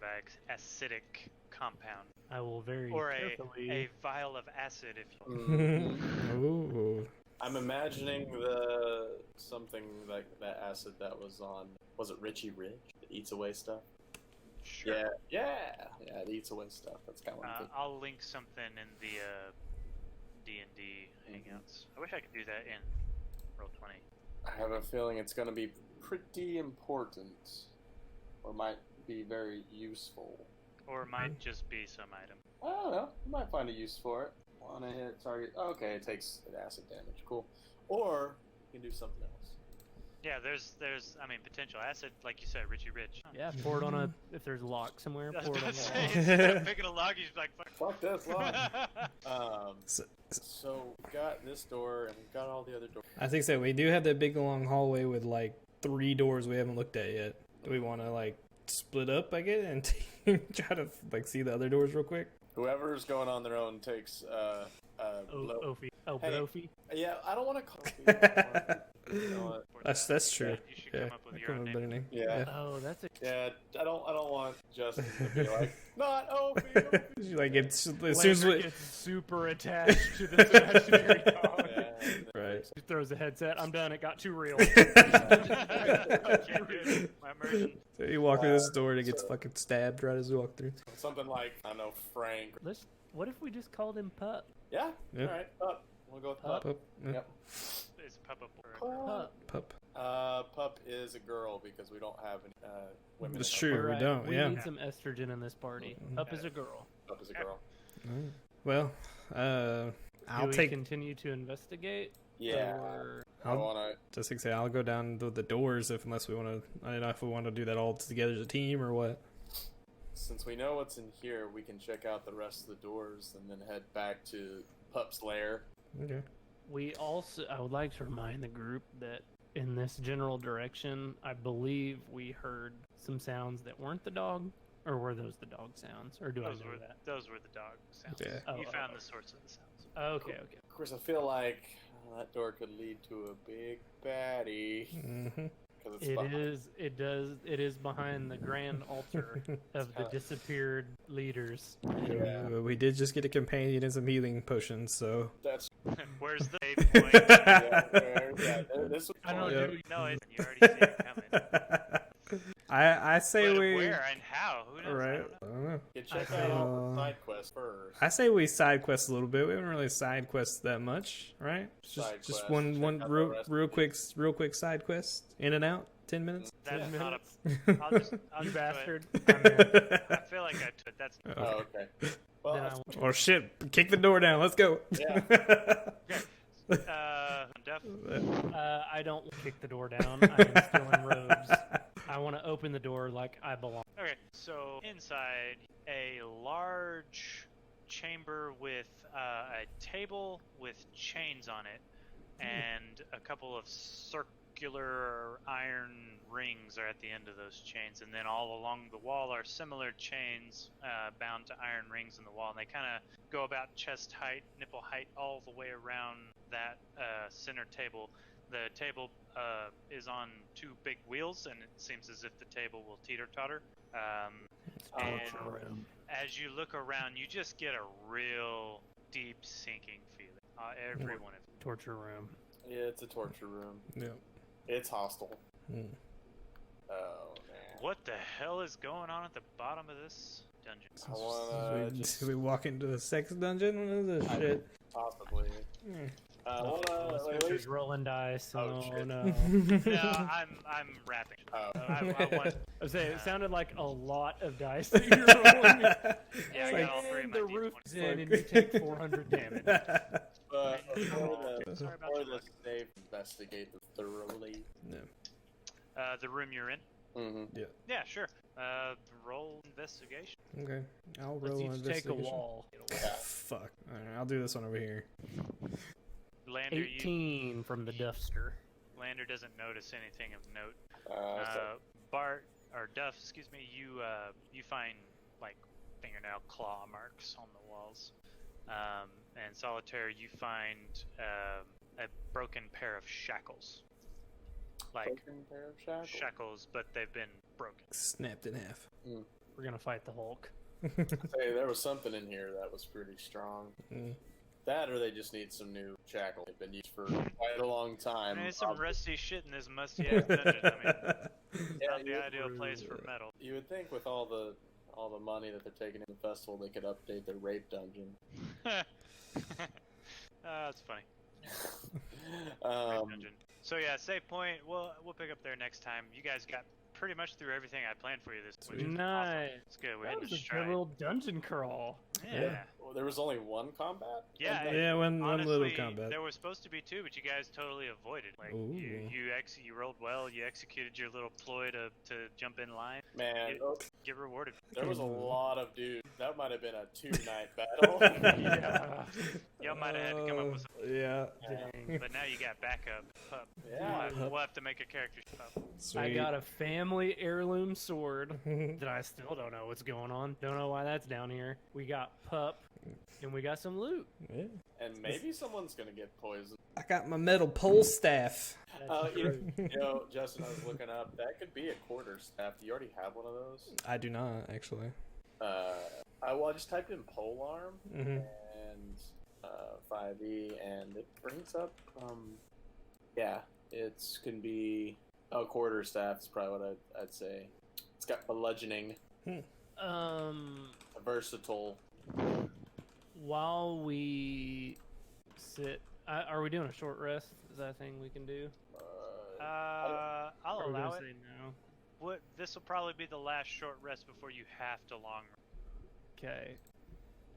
acidic compound. I will very Or carefully. a vial of acid, if you Mhm. Ooh. I'm imagining something like that acid that was on. Was it Richie Rich? It eats away stuff. Sure. Yeah. It eats away stuff. That's kind of what I'm thinking. I'll link something in the D&D Hangouts. I wish I could do that in Roll20. I have a feeling it's going to be pretty important, or might be very useful. Or it might just be some item. I don't know. You might find a use for it. Want to hit target? Okay, it takes acid damage. Cool. Or you can do something else. Yeah, there's potential acid, like you said, Richie Rich. Yeah, pour it on a. If there's a lock somewhere, I was pour it about on to the say, lock. instead of picking a log, he's like, Fuck this log. So, So we've got this door and we've got all the other doors. I think so. We do have that big long hallway with like 3 doors we haven't looked at yet. Do we want to like split up, I guess, and try to like see the other doors real quick? Whoever's going on their own takes Ophi. Oh, Hey. Ophi. Yeah, I don't want to call it. You know what? That's true. You should Yeah, come up with I your come own up with a better name. name. Yeah. Oh, that's a. Yeah, I don't want Justin to be like, not Ophi. Like it's as soon as Lander we, gets super attached to the imaginary dog. Yeah. Right. He throws the headset. I'm done. It got too real. I can't do it. My immersion. So you walk through this door and it gets fucking stabbed right as you walk through. Something like, I don't know, Frank. What if we just called him Pup? Yeah? Yeah. Alright, Pup. We'll go with Pup. Pup. Yeah. Yep. Is Pup up Pup. Pup. Pup is a girl because we don't have any women. That's in our true. party. we don't, We yeah. need some estrogen in this party. Pup is a girl. Pup is a girl. Alright. Well, I'll Do we take. continue to investigate? Yeah. Or... I wanna. Just like say, I'll go down the doors unless we want to. I don't know if we want to do that all together as a team or what. Since we know what's in here, we can check out the rest of the doors and then head back to Pup's lair. Okay. I would like to remind the group that in this general direction, I believe we heard some sounds that weren't the dog, or were those the dog sounds, or do I know that? Those were the dog sounds. Yeah. You found the source of the sounds. Okay. Of course, I feel like that door could lead to a big baddie. Mm-hmm. It is behind the grand altar of the disappeared leaders. Yeah. We did just get a companion and some healing potions, so. That's Where's the save point? this was I don't Yeah. know. No, you already see it coming. I say But we. where and how? Who knows? Right. I don't know. I don't know. You check out all the side quests first. I say we side quest a little bit. We haven't really side quested that much, right? Side Just quest, one check out the real rest of real quick side quest. In and out. 10 minutes. That's Yeah. not a. I'll You just do it. bastard. I feel like I took that's. Oh, okay. Well, Then Oh shit! Kick the door down. Let's go. Yeah. Duff. I don't kick the door down. I am still in robes. I want to open the door like I belong. Okay, so inside a large chamber with a table with chains on it, and a couple of circular iron rings are at the end of those chains, and then all along the wall are similar chains bound to iron rings in the wall, and they kind of go about chest height, nipple height, all the way around that center table. The table is on two big wheels, and it seems as if the table will teeter-totter. And as you look around, you just get a real deep sinking feeling. Every one of you. Torture room. Yeah, it's a torture room. Yeah. It's hostile. Mm. Oh man. What the hell is going on at the bottom of this dungeon? I wanna just we walk into a sex dungeon. What is this shit? possibly. Mm. Switcher's rolling dice. Oh, shit. no. No, I'm rapping. Oh. I want. I was saying, it sounded like a lot of dice that you're rolling. Yeah, I got all three of my The roof D20s. is in and you take 400 damage. But before Sorry about the that. save, investigate thoroughly. The room you're in. Mm-hmm. Yeah, sure. Roll investigation. Okay. I'll Let's roll each on take a investigation. wall. Fuck. Alright, I'll do this one over here. Lander, 18 from the Duffster. Lander doesn't notice anything of note. So Bart or Duff, excuse me, you find like fingernail claw marks on the walls, and Solitaire, you find a broken pair of shackles, like broken pair of shackles. shackles, but they've been broken. Snapped in half. We're gonna fight the Hulk. Hey, there was something in here that was pretty strong. Mm. That, or they just need some new shackles. They've been used for quite a long time. There's some rusty shit in this musty ass dungeon. I mean, Yeah, not the ideal place for metal. You would think with all the money that they're taking in the festival, they could update their rape dungeon. That's funny. Um, Dungeon. So yeah, save point. We'll pick up there next time. You guys got pretty much through everything I planned for you this week. Nice. It's good. We're That hitting was a a good stride. little dungeon crawl. Yeah. well, there was only one combat. Yeah. Yeah, one little Honestly, combat. there was supposed to be two, but you guys totally avoided. Like Ooh. you rolled well. You executed your little ploy to jump in line. Man, Get rewarded. there was a lot of dudes. That might have been a 2-night battle. Yeah. Y'all might have had to come up with some, Yeah. Dang. but now you got backup. Pup. Yeah. We'll have to make a character pup. Sweet. I got a family heirloom sword that I still don't know what's going on. Don't know why that's down here. We got Pup, and we got some loot. Yeah. And maybe someone's gonna get poisoned. I got my metal pole staff. That's true. You know, Justin, I was looking up. That could be a quarter staff. Do you already have one of those? I do not actually. Well, I just typed in pole arm, Mm-hmm. and 5e, and it brings up, yeah, it's can be a quarterstaff is probably what I'd say. It's got bludgeoning, a versatile. While we sit, are we doing a short rest? Is that a thing we can do? I'll Or are we allow gonna it. say no? This will probably be the last short rest before you have to long Okay.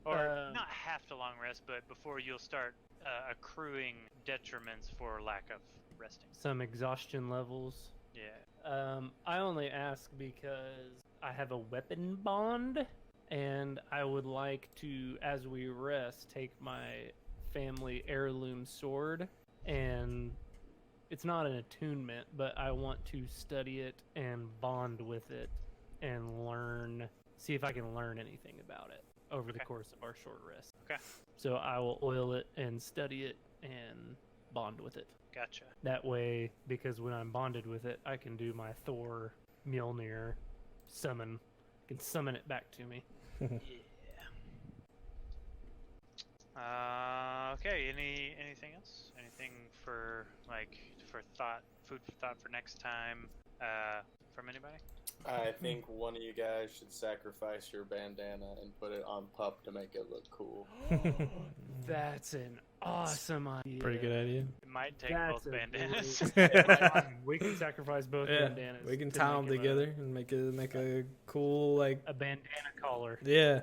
or not have to long rest, but before you'll start accruing detriments for lack of resting. Some exhaustion levels. Yeah. I only ask because I have a weapon bond, and I would like to, as we rest, take my family heirloom sword, and it's not an attunement, but I want to study it and bond with it and see if I can learn anything about it over the course of our short rest. Okay. So I will oil it and study it and bond with it. Gotcha. That way, because when I'm bonded with it, I can do my Thor Mjolnir summon. I can summon it back to me. Okay. Anything else? Anything for food for thought for next time? From anybody? I think one of you guys should sacrifice your bandana and put it on Pup to make it look cool. That's an awesome idea. Pretty good idea. It might take That's both a bandanas. great- We can sacrifice both Yeah, bandanas. we can to tie them make him together and make a cool like. A bandana collar. Yeah.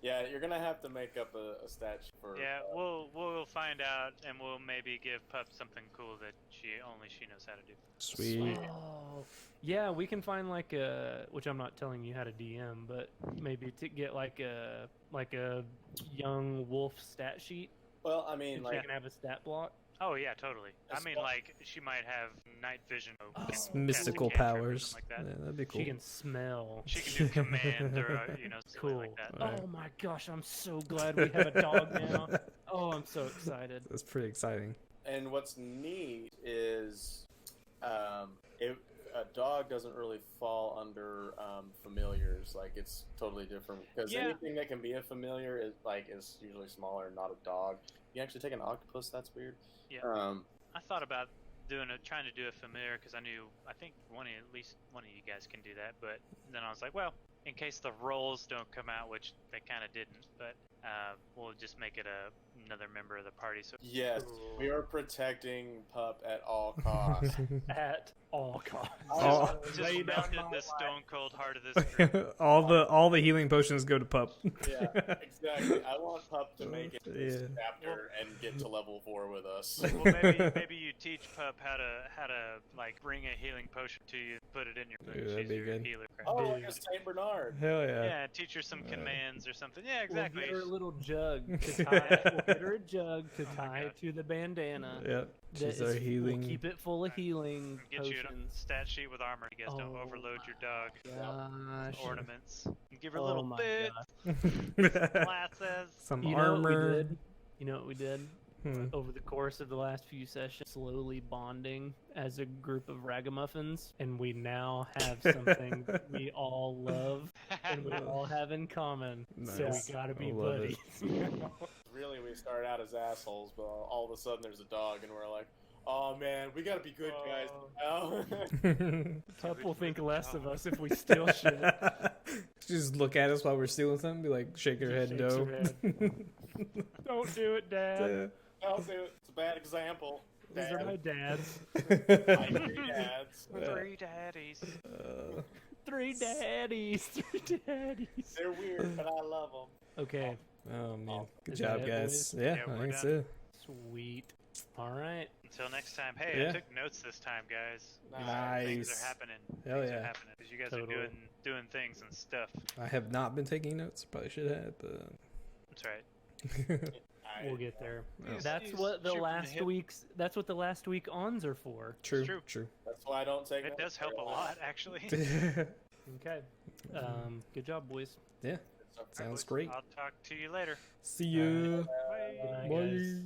Yeah, you're gonna have to make up a statue for. Yeah, we'll find out, and we'll maybe give Pup something cool that she knows how to do. Sweet. Oh, yeah, we can find like which I'm not telling you how to DM, but maybe to get like a young wolf stat sheet. Well, I mean, If like, you can have a stat block. Oh yeah, totally. I That's mean, fun. like she might have night vision, or can cast a Mystical cantrip or powers. something like Yeah, that. that'd be cool. She can smell. She can do command or something Cool. like that. Right. Oh my gosh, I'm so glad we have a dog now. Oh, I'm so excited. That's pretty exciting. and what's neat is, a dog doesn't really fall under familiars. Like, it's totally different because Yeah. anything that can be a familiar is usually smaller, not a dog. You actually take an octopus. That's weird. Yeah. I thought about trying to do a familiar because I think at least one of you guys can do that, but then I was like, well, in case the rolls don't come out, which they kind of didn't, but we'll just make it another member of the party. So Yes, we are protecting Pup at all costs. At all costs. Oh. just Lay down melted my the life. stone cold heart of this group. all the healing potions go to Pup. Yeah, exactly. I want Pup to make it to this Yeah. chapter and get to level 4 with us. Well, maybe you teach Pup how to like bring a healing potion to you, put it in your food. Ooh, that'd She's be your good. healer. Crap. Oh, like a Saint Bernard. Hell yeah. Yeah, teach her some commands or something. Yeah, exactly. We'll get her a little jug to tie. We'll get her a jug to tie God. to the bandana. Yep. that She's our is- healing. We'll keep it full of healing Get you a potions. stat sheet with armor. You guys don't Oh overload your dog. Gosh. Ornaments. You give her a Oh little my bit. gosh. Glasses. Some You know what we armor. did? You know what we did? Hmm. Over the course of the last few sessions, slowly bonding as a group of ragamuffins, and we now have something that we all love and we all have in common. So Nice. we gotta be I love it. buddies. Really, we start out as assholes, but all of a sudden there's a dog, and we're like, oh man, we gotta be good guys now. Pup will think less of us if we steal shit. Just look at us while we're stealing something, be like, shake her head, Shakes no. her Don't do it, Dad. I'll do it. It's a bad example. These are my dads. My three dads. Three daddies. Three daddies. Three daddies. They're weird, but I love them. Okay. Oh man, good Is job, that it, guys. boys? Yeah, Yeah, I we're think done. so. Sweet. All right. Until next time. Hey, Yeah. I took notes this time, guys. Things Nice. are happening. Hell Things yeah. are happening. 'Cause you guys Totally. are doing things and stuff. I have not been taking notes. Probably should have, but That's right. We'll get there. Oh. That's Use what the shoot from the last hip. week's. That's what the last week ons are for. true, true. true. That's why I don't take It notes does help a very lot, actually. Okay. Good job, boys. Yeah, well. sounds great. I'll talk to you later. See you. Bye. Good night, guys. Bye.